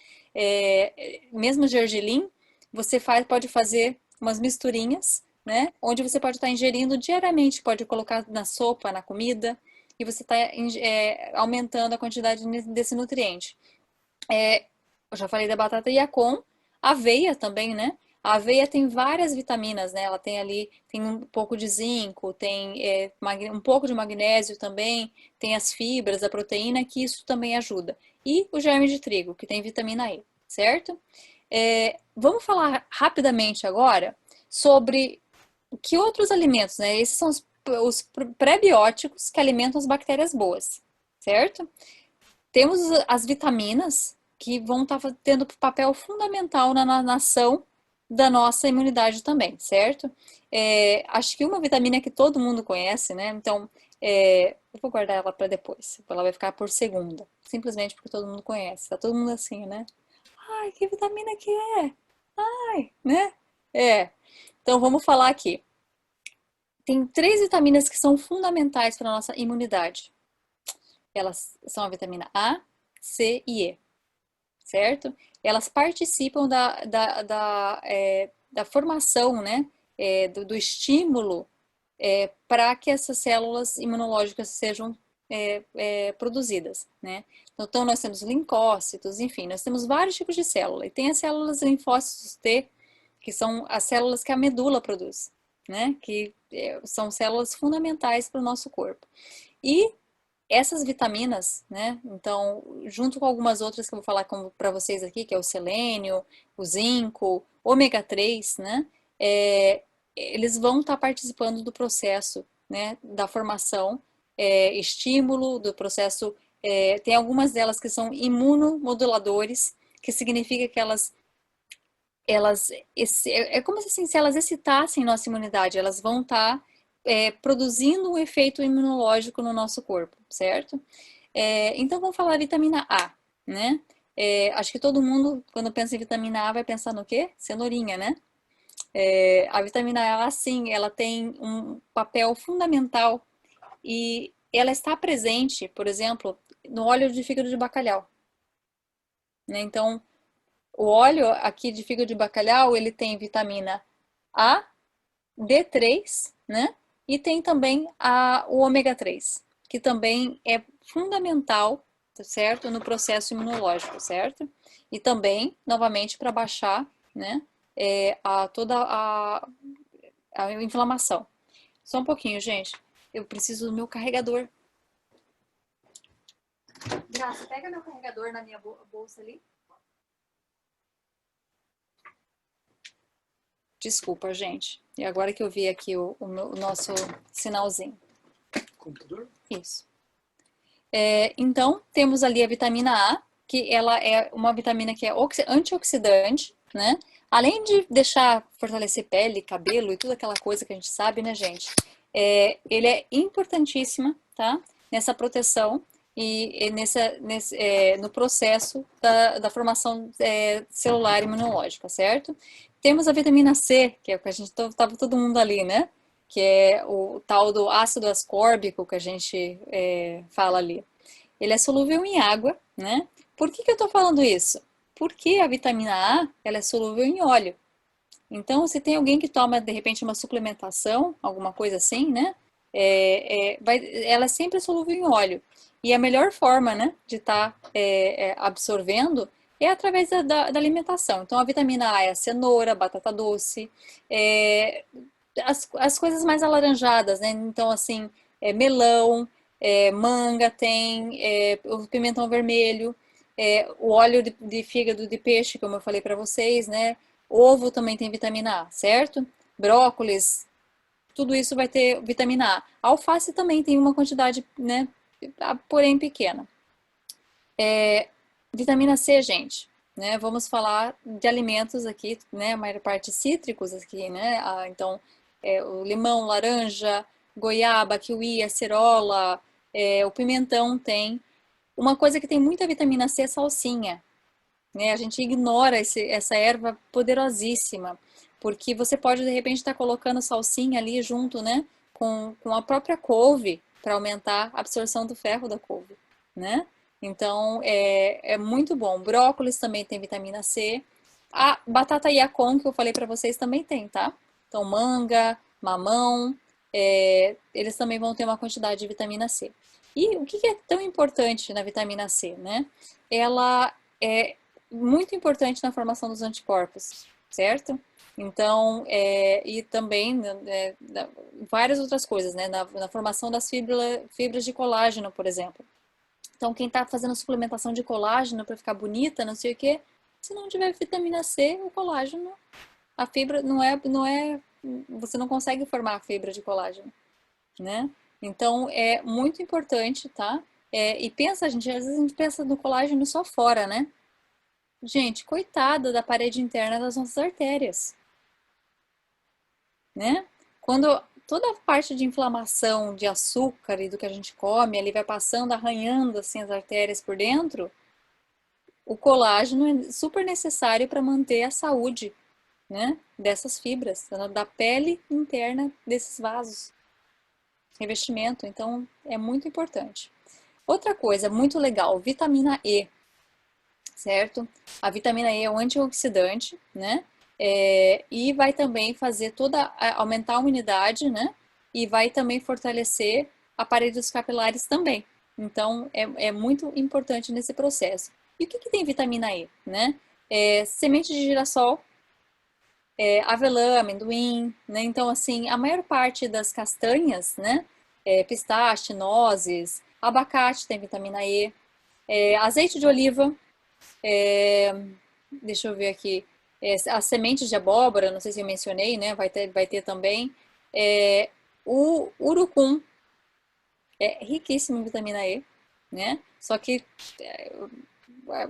mesmo gergelim, você pode fazer umas misturinhas, né? Onde você pode estar ingerindo diariamente, pode colocar na sopa, na comida, e você está aumentando a quantidade desse nutriente. Eu já falei da batata Yacon, aveia também, né? A aveia tem várias vitaminas, né? Ela tem ali, tem um pouco de zinco, tem um pouco de magnésio também, tem as fibras, a proteína, que isso também ajuda. E o germe de trigo, que tem vitamina E, certo? Vamos falar rapidamente agora sobre que outros alimentos, né? Esses são os pré-bióticos que alimentam as bactérias boas, certo? Temos as vitaminas que vão estar tendo papel fundamental na ação da nossa imunidade também, certo? Acho que uma vitamina que todo mundo conhece, né? Então, eu vou guardar ela para depois. Ela vai ficar por segunda, simplesmente porque todo mundo conhece. Tá todo mundo assim, né? Ai, que vitamina que é? Ai, né? É. Então vamos falar aqui. Tem 3 vitaminas que são fundamentais para a nossa imunidade. Elas são a vitamina A, C e E, certo? Elas participam da formação, né? Do estímulo para que essas células imunológicas sejam produzidas, né? Então nós temos linfócitos, enfim, nós temos vários tipos de célula. E tem as células linfócitos T, que são as células que a medula produz, né? Que são células fundamentais para o nosso corpo. E essas vitaminas, né? Então, junto com algumas outras que eu vou falar para vocês aqui, que é o selênio, o zinco, ômega 3, né? Eles vão estar participando do processo, né? Da formação, estímulo, do processo. Tem algumas delas que são imunomoduladores, que significa que é como assim, se elas excitassem nossa imunidade, elas vão estar produzindo um efeito imunológico no nosso corpo, certo? Então vamos falar vitamina A, né? Acho que todo mundo, quando pensa em vitamina A, vai pensar no quê? Cenourinha, né? A vitamina A, sim, ela tem um papel fundamental e ela está presente, por exemplo, no óleo de fígado de bacalhau, né? Então, o óleo aqui de fígado de bacalhau, ele tem vitamina A, D3, né? E tem também o ômega 3, que também é fundamental, certo? No processo imunológico, certo? E também, novamente, para baixar, né? Toda a inflamação. Só um pouquinho, gente. Eu preciso do meu carregador. Graça, pega meu carregador na minha bolsa ali. Desculpa, gente. E agora que eu vi aqui o nosso sinalzinho. Computador? Isso. Então, temos ali a vitamina A, que ela é uma vitamina que é antioxidante, né? Além de fortalecer pele, cabelo e toda aquela coisa que a gente sabe, né, gente? Ele é importantíssima, tá? Nessa proteção e no processo da formação celular imunológica, certo? Temos a vitamina C, que é o que a gente estava todo mundo ali, né? Que é o tal do ácido ascórbico que a gente fala ali. Ele é solúvel em água, né? Por que eu estou falando isso? Porque a vitamina A ela é solúvel em óleo. Então, se tem alguém que toma, de repente, uma suplementação, alguma coisa assim, né? Ela é sempre solúvel em óleo. E a melhor forma, né, de estar absorvendo é através da alimentação. Então, a vitamina A é a cenoura, batata doce, as coisas mais alaranjadas, né? Então, assim, melão, manga tem, o pimentão vermelho, o óleo de fígado de peixe, como eu falei para vocês, né? Ovo também tem vitamina A, certo? Brócolis, tudo isso vai ter vitamina A. A alface também tem uma quantidade, né? Porém pequena. Vitamina C, gente, né? Vamos falar de alimentos aqui, né? A maior parte cítricos aqui, né? Então, o limão, laranja, goiaba, kiwi, acerola, o pimentão tem. Uma coisa que tem muita vitamina C é salsinha, né? A gente ignora essa erva poderosíssima, porque você pode de repente estar colocando salsinha ali junto, né? Com a própria couve para aumentar a absorção do ferro da couve, né? Então é muito bom. Brócolis também tem vitamina C. A batata Yacon que eu falei para vocês também tem, tá? Então manga, mamão, eles também vão ter uma quantidade de vitamina C. E o que é tão importante na vitamina C, né? Ela é muito importante na formação dos anticorpos, certo? Então, e também várias outras coisas, né? Na formação das fibras de colágeno, por exemplo. Então, quem está fazendo suplementação de colágeno para ficar bonita, não sei o quê, se não tiver vitamina C, o colágeno, a fibra você não consegue formar a fibra de colágeno, né? Então, é muito importante, tá? E pensa, gente, às vezes a gente pensa no colágeno só fora, né? Gente, coitada da parede interna das nossas artérias, né? Quando toda a parte de inflamação de açúcar e do que a gente come, ele vai passando, arranhando assim as artérias por dentro, o colágeno é super necessário para manter a saúde, né, dessas fibras, da pele interna desses vasos, revestimento, então é muito importante. Outra coisa muito legal, vitamina E, certo? A vitamina E é um antioxidante, né? E vai também fazer aumentar a imunidade, né? E vai também fortalecer aparelhos capilares também. Então, é muito importante nesse processo. E o que tem vitamina E, né? Semente de girassol, avelã, amendoim, né? Então, assim, a maior parte das castanhas, né? Pistache, nozes, abacate tem vitamina E, azeite de oliva, é, deixa eu ver aqui, as sementes de abóbora, não sei se eu mencionei, né? Vai ter também. O urucum é riquíssimo em vitamina E, né? Só que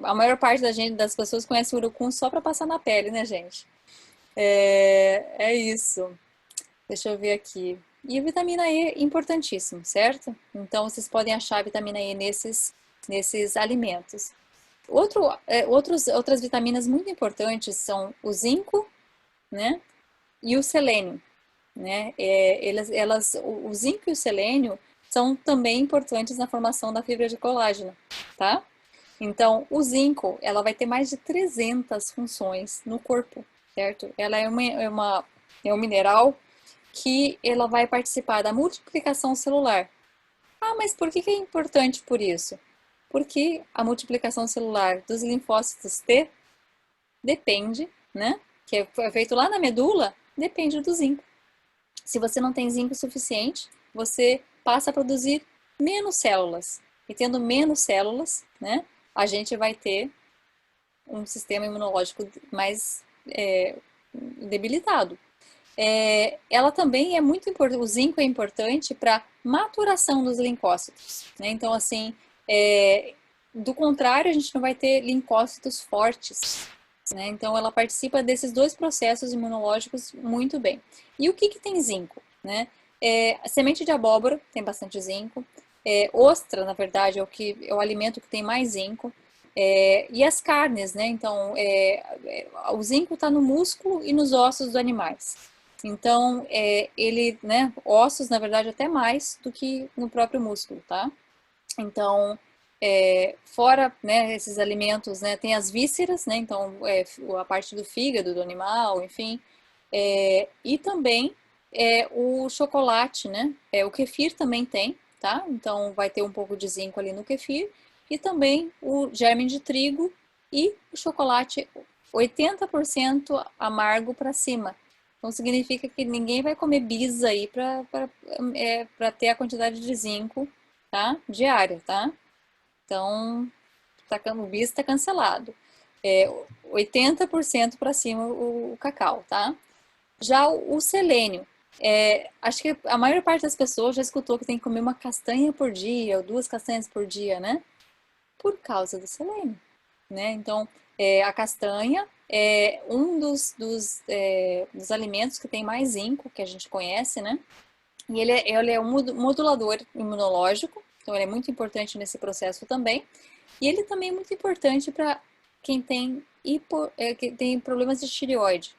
a maior parte das pessoas conhece o urucum só para passar na pele, né, gente? É isso. Deixa eu ver aqui. E a vitamina E, importantíssimo, certo? Então, vocês podem achar a vitamina E nesses alimentos. Outras vitaminas muito importantes são o zinco, né? E o selênio, né? O zinco e o selênio são também importantes na formação da fibra de colágeno, tá? Então, o zinco, ela vai ter mais de 300 funções no corpo, certo? Ela é um mineral que ela vai participar da multiplicação celular. Ah, mas por que é importante por isso? Porque a multiplicação celular dos linfócitos T depende, né? Que é feito lá na medula, depende do zinco. Se você não tem zinco suficiente, você passa a produzir menos células. E tendo menos células, né? A gente vai ter um sistema imunológico mais debilitado. Ela também é muito importante, o zinco é importante para maturação dos linfócitos, né? Então, assim, do contrário, a gente não vai ter linfócitos fortes, né? Então, ela participa desses dois processos imunológicos muito bem. E o que tem zinco, né? A semente de abóbora tem bastante zinco. Ostra, na verdade, é o alimento que tem mais zinco. E as carnes, né? Então, o zinco está no músculo e nos ossos dos animais. Então, ele, né, ossos, na verdade, até mais do que no próprio músculo, tá? Então, fora, né, esses alimentos, né, tem as vísceras, né, então, a parte do fígado do animal, enfim, e também o chocolate, né, o kefir também tem, tá? Então, vai ter um pouco de zinco ali no kefir, e também o germe de trigo e o chocolate 80% amargo para cima. Então significa que ninguém vai comer bis aí para ter a quantidade de zinco, tá? Diária, tá? Então, o bis está cancelado. 80% para cima o cacau, tá? Já o selênio. Acho que a maior parte das pessoas já escutou que tem que comer uma castanha por dia, ou 2 castanhas por dia, né? Por causa do selênio, né? Então, a castanha é um dos alimentos que tem mais zinco que a gente conhece, né? E ele é um modulador imunológico, então ele é muito importante nesse processo também. E ele também é muito importante para quem que tem problemas de tireoide.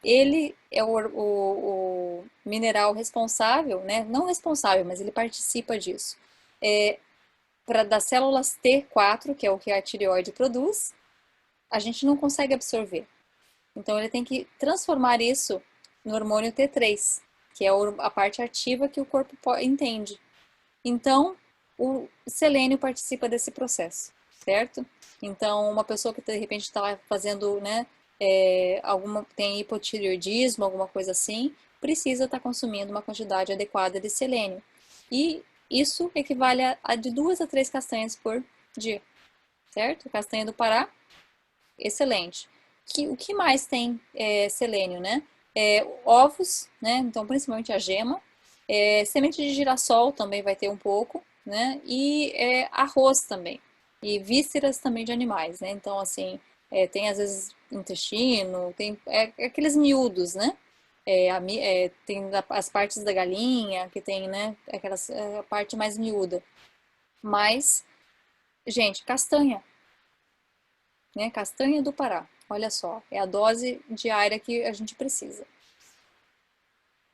Ele é o mineral responsável, né? Não responsável, mas ele participa disso. Das células T4, que é o que a tireoide produz, a gente não consegue absorver. Então ele tem que transformar isso no hormônio T3, que é a parte ativa que o corpo entende. Então, o selênio participa desse processo, certo? Então, uma pessoa que de repente está fazendo, né, tem hipotireoidismo, alguma coisa assim, precisa estar consumindo uma quantidade adequada de selênio. E isso equivale a de 2 a 3 castanhas por dia, certo? Castanha do Pará, excelente. O que mais tem selênio, né? Ovos, né? Então, principalmente a gema. Semente de girassol também vai ter um pouco, né? E arroz também. E vísceras também de animais, né? Então, assim, tem às vezes intestino, tem aqueles miúdos, né? Tem as partes da galinha, que tem, né? A parte mais miúda. Mas, gente, castanha. né? Castanha do Pará. Olha só, é a dose diária que a gente precisa. O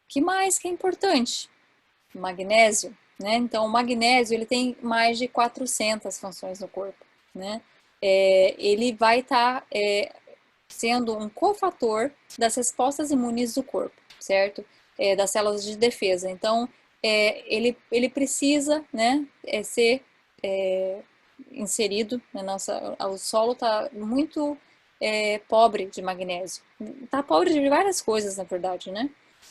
que mais que é importante? Magnésio, né? Então, o magnésio ele tem mais de 400 funções no corpo, né? Ele vai estar sendo um cofator das respostas imunes do corpo, certo? Das células de defesa. Então, ele precisa, né, ser inserido na nossa. O solo está muito pobre de magnésio. Está pobre de várias coisas, na verdade, né?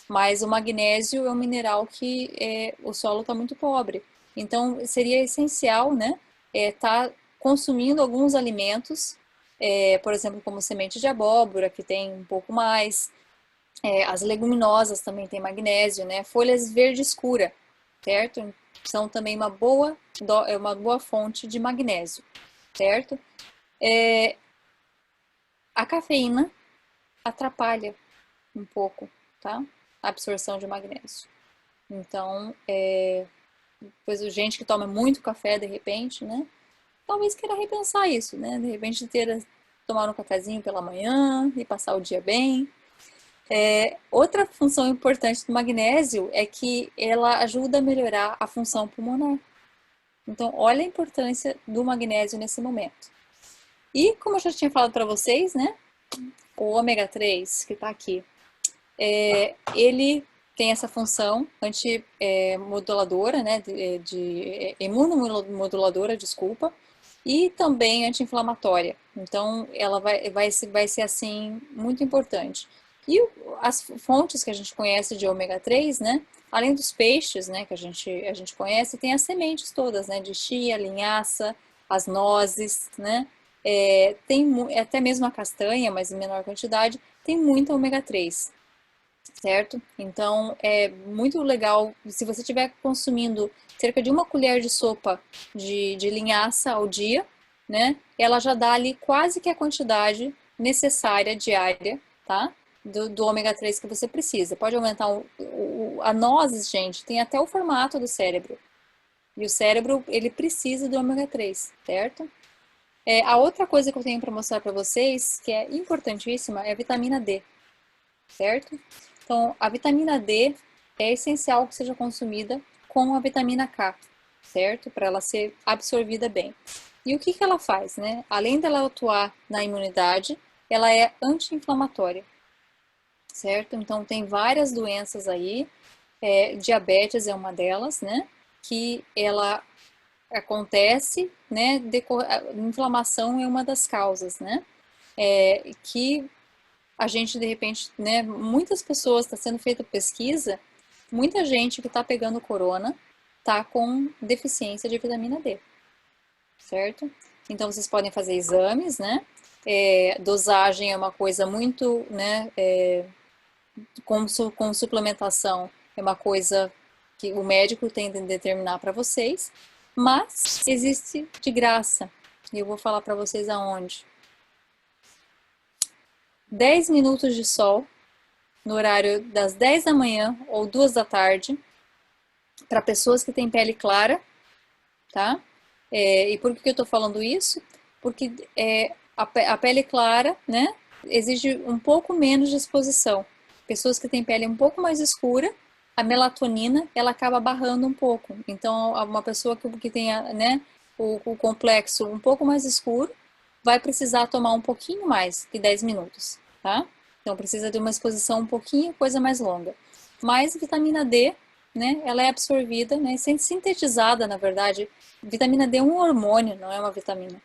Mas o magnésio é um mineral que o solo está muito pobre. Então, seria essencial, né, tá consumindo alguns alimentos, por exemplo, como semente de abóbora, que tem um pouco mais. As leguminosas também têm magnésio, né? Folhas verde escura, certo? São também uma boa fonte de magnésio, certo? A cafeína atrapalha um pouco, tá? A absorção de magnésio. Então, pois a gente que toma muito café de repente, né? Talvez queira repensar isso, né? De repente tomar um cafezinho pela manhã e passar o dia bem. Outra função importante do magnésio é que ela ajuda a melhorar a função pulmonar. Então, olha a importância do magnésio nesse momento. E como eu já tinha falado para vocês, né? O ômega 3 que está aqui, ele tem essa função antimoduladora, né? Imunomoduladora, desculpa, e também anti-inflamatória. Então, ela vai ser assim muito importante. E as fontes que a gente conhece de ômega 3, né? Além dos peixes, né, que a gente conhece, tem as sementes todas, né? De chia, linhaça, as nozes, né? Tem até mesmo a castanha, mas em menor quantidade, tem muita ômega 3, certo? Então é muito legal se você estiver consumindo cerca de uma colher de sopa de linhaça ao dia, né? Ela já dá ali quase que a quantidade necessária diária, tá? Do ômega 3 que você precisa. Pode aumentar a nozes, gente, tem até o formato do cérebro. E o cérebro, ele precisa do ômega 3, certo? A outra coisa que eu tenho para mostrar para vocês, que é importantíssima, é a vitamina D, certo? Então, a vitamina D é essencial que seja consumida com a vitamina K, certo? Para ela ser absorvida bem. E o que ela faz, né? Além dela atuar na imunidade, ela é anti-inflamatória, certo? Então, tem várias doenças aí, diabetes é uma delas, né? Que ela acontece, né? Inflamação é uma das causas, né? Que a gente, de repente, né, muitas pessoas, está sendo feita pesquisa, muita gente que está pegando corona está com deficiência de vitamina D, certo? Então, vocês podem fazer exames, né? Dosagem é uma coisa muito, né, com suplementação é uma coisa que o médico tem que determinar para vocês, mas existe de graça, e eu vou falar para vocês aonde. 10 minutos de sol no horário das 10 da manhã ou 2 da tarde, para pessoas que têm pele clara, tá? E por que eu tô falando isso? Porque a pele clara, né, exige um pouco menos de exposição. Pessoas que têm pele um pouco mais escura, a melatonina, ela acaba barrando um pouco. Então, uma pessoa que tenha, né, o complexo um pouco mais escuro, vai precisar tomar um pouquinho mais que 10 minutos, tá? Então, precisa de uma exposição um pouquinho, coisa mais longa. Mas vitamina D, né, ela é absorvida, né, sintetizada, na verdade. Vitamina D é um hormônio, não é uma vitamina.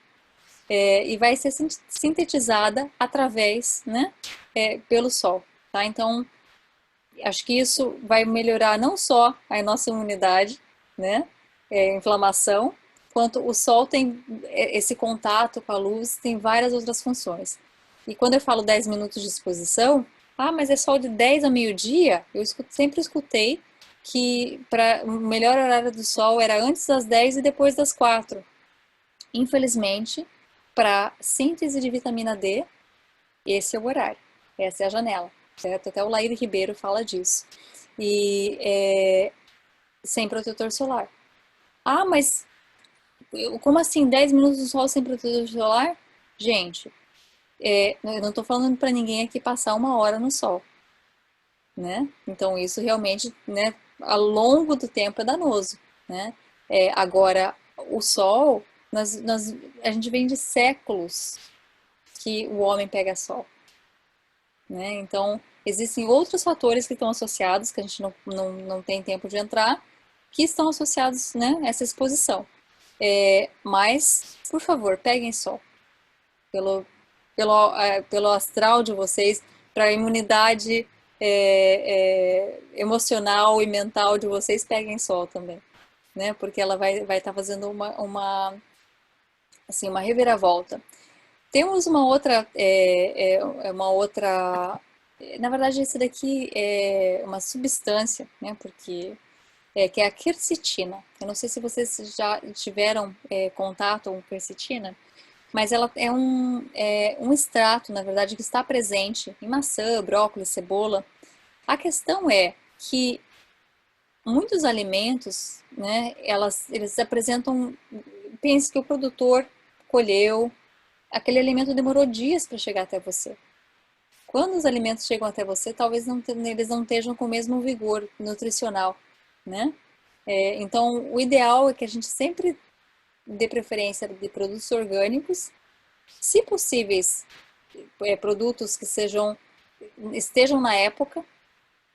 E vai ser sintetizada através, né, pelo sol, tá? Então, acho que isso vai melhorar não só a nossa imunidade, né, inflamação, quanto o sol tem esse contato com a luz, tem várias outras funções. E quando eu falo 10 minutos de exposição, mas é sol de 10 a meio-dia, eu sempre escutei que para o melhor horário do sol era antes das 10 e depois das 4. Infelizmente, para síntese de vitamina D, esse é o horário, essa é a janela, certo? Até o Laíri Ribeiro fala disso. E sem protetor solar. Mas como assim 10 minutos de sol sem protetor solar? Gente, eu não estou falando para ninguém aqui passar 1 hora no sol, né? Então isso realmente, né, ao longo do tempo é danoso, né? Agora, o sol, a gente vem de séculos que o homem pega sol, né? Então, existem outros fatores que estão associados, que a gente não tem tempo de entrar, que estão associados, né, a essa exposição. Mas, por favor, peguem sol. Pelo astral de vocês, para a imunidade emocional e mental de vocês, peguem sol também, né? Porque ela vai estar fazendo assim, uma reviravolta. Temos uma outra, na verdade esse daqui é uma substância, né? Porque que é a quercetina. Eu não sei se vocês já tiveram contato com quercetina, mas ela é um extrato, na verdade, que está presente em maçã, brócolis, cebola. A questão é que muitos alimentos, né, eles apresentam, pense que o produtor colheu, aquele alimento demorou dias para chegar até você. Quando os alimentos chegam até você, talvez eles não estejam com o mesmo vigor nutricional, né? Então, o ideal é que a gente sempre dê preferência de produtos orgânicos, se possíveis, produtos que estejam na época,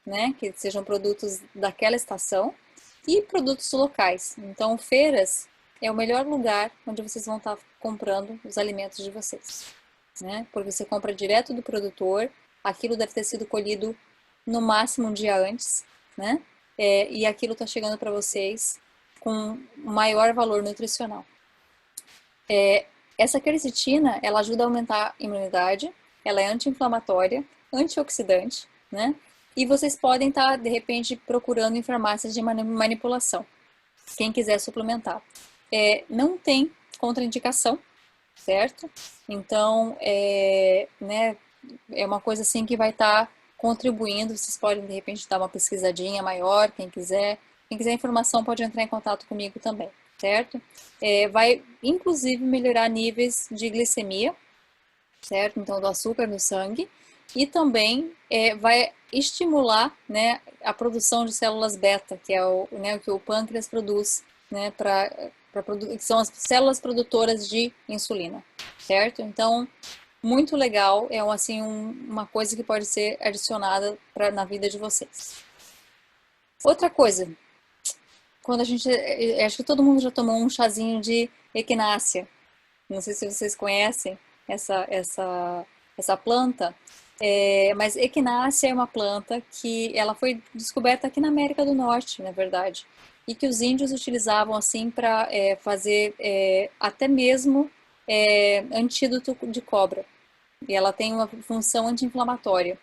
né? Que sejam produtos daquela estação e produtos locais. Então, feiras é o melhor lugar onde vocês vão estar comprando os alimentos de vocês, né? Porque você compra direto do produtor, aquilo deve ter sido colhido no máximo um dia antes, né? E aquilo está chegando para vocês com maior valor nutricional. Essa quercetina, ela ajuda a aumentar a imunidade, ela é anti-inflamatória, antioxidante, né? E vocês podem estar, de repente, procurando em farmácias de manipulação, quem quiser suplementar. Não tem contraindicação, certo? Então, né, é uma coisa assim que vai estar contribuindo. Vocês podem, de repente, dar uma pesquisadinha maior, quem quiser. Quem quiser informação pode entrar em contato comigo também, certo? Vai, inclusive, melhorar níveis de glicemia, certo? Então, do açúcar no sangue. E também vai estimular, né, a produção de células beta, que é o que o pâncreas produz, né, que são as células produtoras de insulina, certo? Então, muito legal, assim, uma coisa que pode ser adicionada na vida de vocês. Outra coisa, quando a gente, acho que todo mundo já tomou um chazinho de equinácea, não sei se vocês conhecem essa planta, mas equinácea é uma planta que ela foi descoberta aqui na América do Norte, na verdade, e que os índios utilizavam assim para fazer até mesmo antídoto de cobra. E ela tem uma função anti-inflamatória.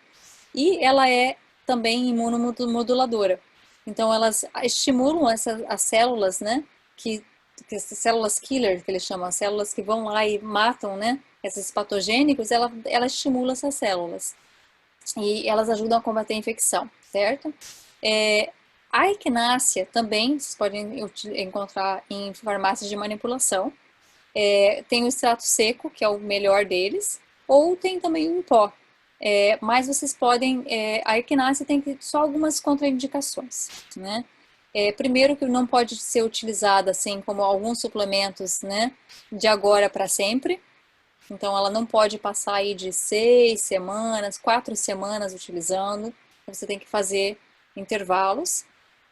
E ela é também imunomoduladora. Então elas estimulam as células, né, que essas células killer, que eles chamam, as células que vão lá e matam, né, esses patogênicos, ela estimula essas células. E elas ajudam a combater a infecção, certo? A equinácea também, vocês podem encontrar em farmácias de manipulação. Tem o extrato seco, que é o melhor deles, ou tem também o em pó. Mas vocês podem... a equinácea tem só algumas contraindicações, né? Primeiro que não pode ser utilizada assim como alguns suplementos, né, de agora para sempre. Então ela não pode passar aí de 6 semanas, 4 semanas utilizando. Você tem que fazer intervalos.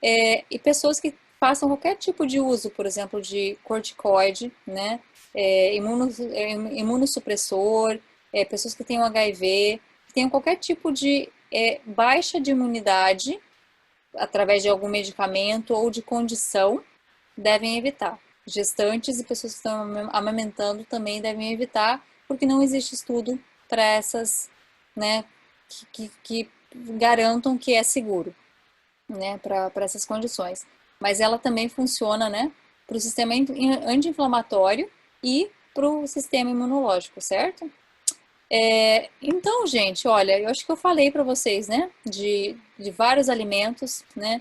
E pessoas que façam qualquer tipo de uso, por exemplo, de corticoide, né, imunossupressor, pessoas que tenham HIV, que tenham qualquer tipo de baixa de imunidade, através de algum medicamento ou de condição, devem evitar. Gestantes e pessoas que estão amamentando também devem evitar, porque não existe estudo para essas, né, que garantam que é seguro, né, para essas condições. Mas ela também funciona, né, para o sistema anti-inflamatório e para o sistema imunológico, certo? Então, gente, olha, eu acho que eu falei para vocês, né, de vários alimentos, né,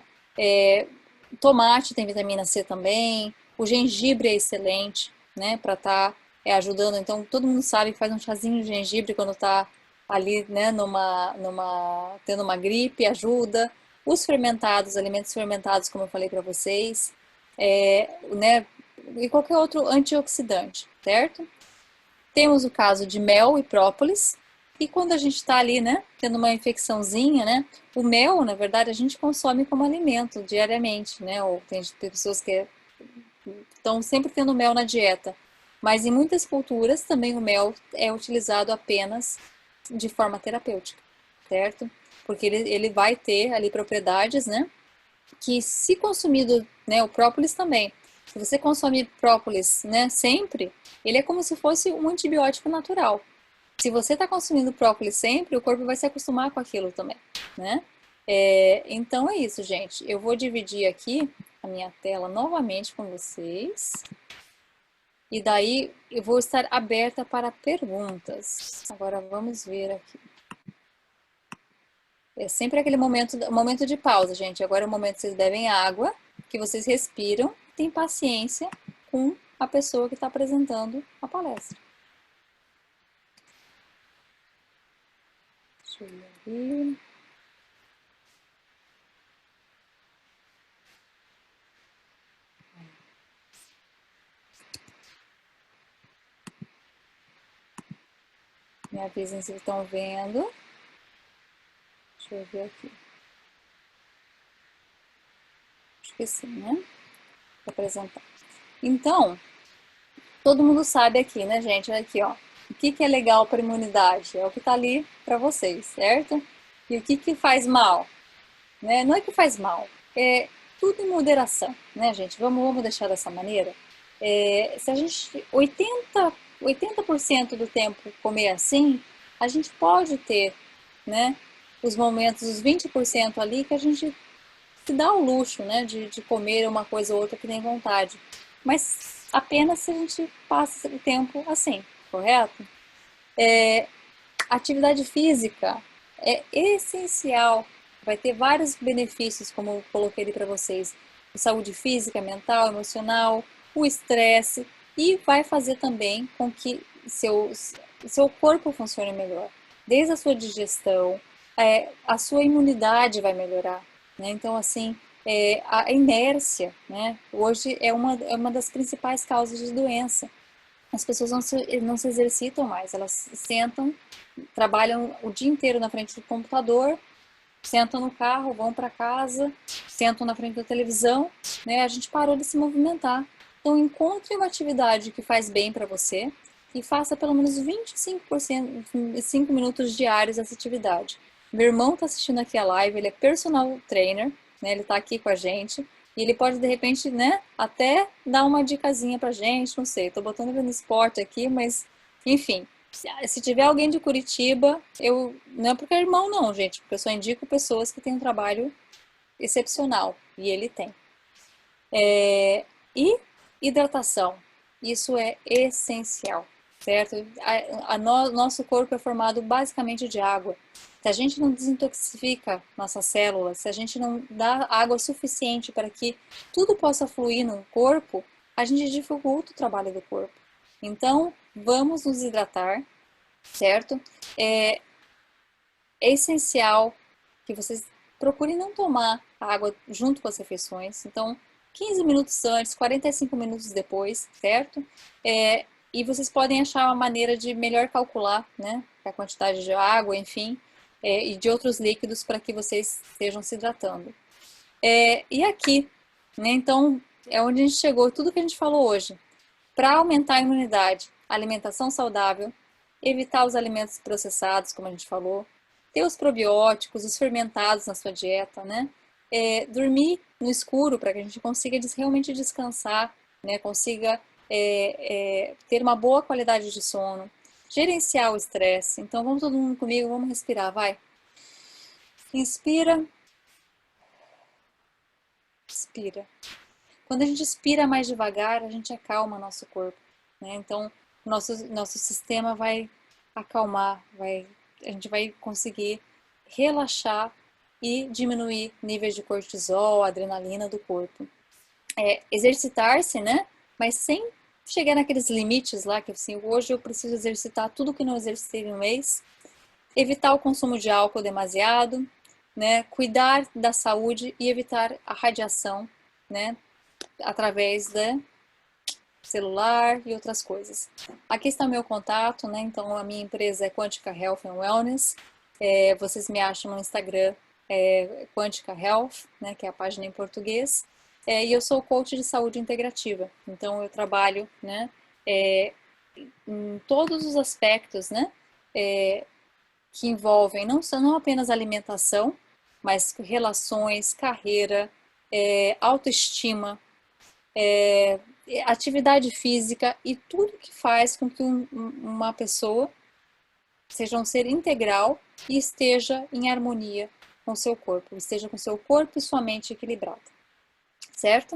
tomate tem vitamina C também, o gengibre é excelente, né, para estar ajudando. Então, todo mundo sabe que faz um chazinho de gengibre quando tá ali, né, tendo uma gripe, ajuda. Os fermentados, alimentos fermentados, como eu falei para vocês, né, e qualquer outro antioxidante, certo? Temos o caso de mel e própolis. E quando a gente está ali, né, tendo uma infecçãozinha, né, o mel, na verdade, a gente consome como alimento diariamente, né, ou tem pessoas que estão sempre tendo mel na dieta. Mas em muitas culturas também o mel é utilizado apenas de forma terapêutica, certo? Porque ele vai ter ali propriedades, né, que se consumido, né, o própolis também. Se você consome própolis, né, sempre, ele é como se fosse um antibiótico natural. Se você está consumindo própolis sempre, o corpo vai se acostumar com aquilo também, né? Então é isso, gente. Eu vou dividir aqui a minha tela novamente com vocês. E daí eu vou estar aberta para perguntas. Agora vamos ver aqui. É sempre aquele momento de pausa, gente. Agora é o momento que vocês bebem água, que vocês respiram, tem paciência com a pessoa que está apresentando a palestra. Deixa eu ver aqui. Me avisem se estão vendo. Deixa eu ver aqui. Acho que sim, né? Vou apresentar. Então, todo mundo sabe aqui, né, gente? Olha aqui, ó. O que é legal para a imunidade? É o que está ali para vocês, certo? E o que faz mal? Né? Não é que faz mal, é tudo em moderação, né, gente? Vamos deixar dessa maneira. Se a gente 80% do tempo comer assim, a gente pode ter, né, os momentos, os 20% ali que a gente se dá o luxo, né, de comer uma coisa ou outra que tem vontade. Mas apenas se a gente passa o tempo assim, correto? Atividade física é essencial, vai ter vários benefícios, como eu coloquei ali para vocês, saúde física, mental, emocional, o estresse, e vai fazer também com que seu corpo funcione melhor, desde a sua digestão, a sua imunidade vai melhorar, né? Então, assim, a inércia, né? Hoje é uma das principais causas de doença. As pessoas não se exercitam mais, elas sentam, trabalham o dia inteiro na frente do computador, sentam no carro, vão para casa, sentam na frente da televisão, né? A gente parou de se movimentar. Então, encontre uma atividade que faz bem para você e faça pelo menos 5 minutos diários essa atividade. Meu irmão está assistindo aqui a live, ele é personal trainer, né? Ele está aqui com a gente. E ele pode, de repente, né, até dar uma dicasinha pra gente, não sei, tô botando ele no esporte aqui, mas, enfim, se tiver alguém de Curitiba, não é porque é irmão não, gente, porque eu só indico pessoas que têm um trabalho excepcional, e ele tem. E hidratação, isso é essencial, certo? Nosso corpo é formado basicamente de água. Se a gente não desintoxica nossas células, se a gente não dá água suficiente para que tudo possa fluir no corpo, a gente dificulta o trabalho do corpo. Então, vamos nos hidratar, certo? É essencial que vocês procurem não tomar água junto com as refeições. Então, 15 minutos antes, 45 minutos depois, certo? E vocês podem achar uma maneira de melhor calcular, né, a quantidade de água, enfim, e de outros líquidos para que vocês estejam se hidratando. E aqui, né, então, é onde a gente chegou, tudo que a gente falou hoje. Para aumentar a imunidade, alimentação saudável, evitar os alimentos processados, como a gente falou, ter os probióticos, os fermentados na sua dieta, né? Dormir no escuro para que a gente consiga realmente descansar, né? Consiga ter uma boa qualidade de sono, gerenciar o estresse. Então vamos todo mundo comigo, vamos respirar, vai. Inspira, expira. Quando a gente expira mais devagar, a gente acalma nosso corpo, né? Então nosso sistema vai acalmar, a gente vai conseguir relaxar e diminuir níveis de cortisol, adrenalina do corpo. Exercitar-se, né? Mas sem chegar naqueles limites lá, que assim, hoje eu preciso exercitar tudo que não exercitei no mês, evitar o consumo de álcool demasiado, né, cuidar da saúde e evitar a radiação, né, através da celular e outras coisas. Aqui está o meu contato, né? Então a minha empresa é Quântica Health and Wellness. Vocês me acham no Instagram, Quântica Health, né? Que é a página em português. E eu sou coach de saúde integrativa. Então eu trabalho, né? Em todos os aspectos, né? Que envolvem não apenas alimentação, mas relações, carreira, autoestima, atividade física e tudo que faz com que uma pessoa seja um ser integral e esteja em harmonia com seu corpo, esteja com seu corpo e sua mente equilibrada, certo?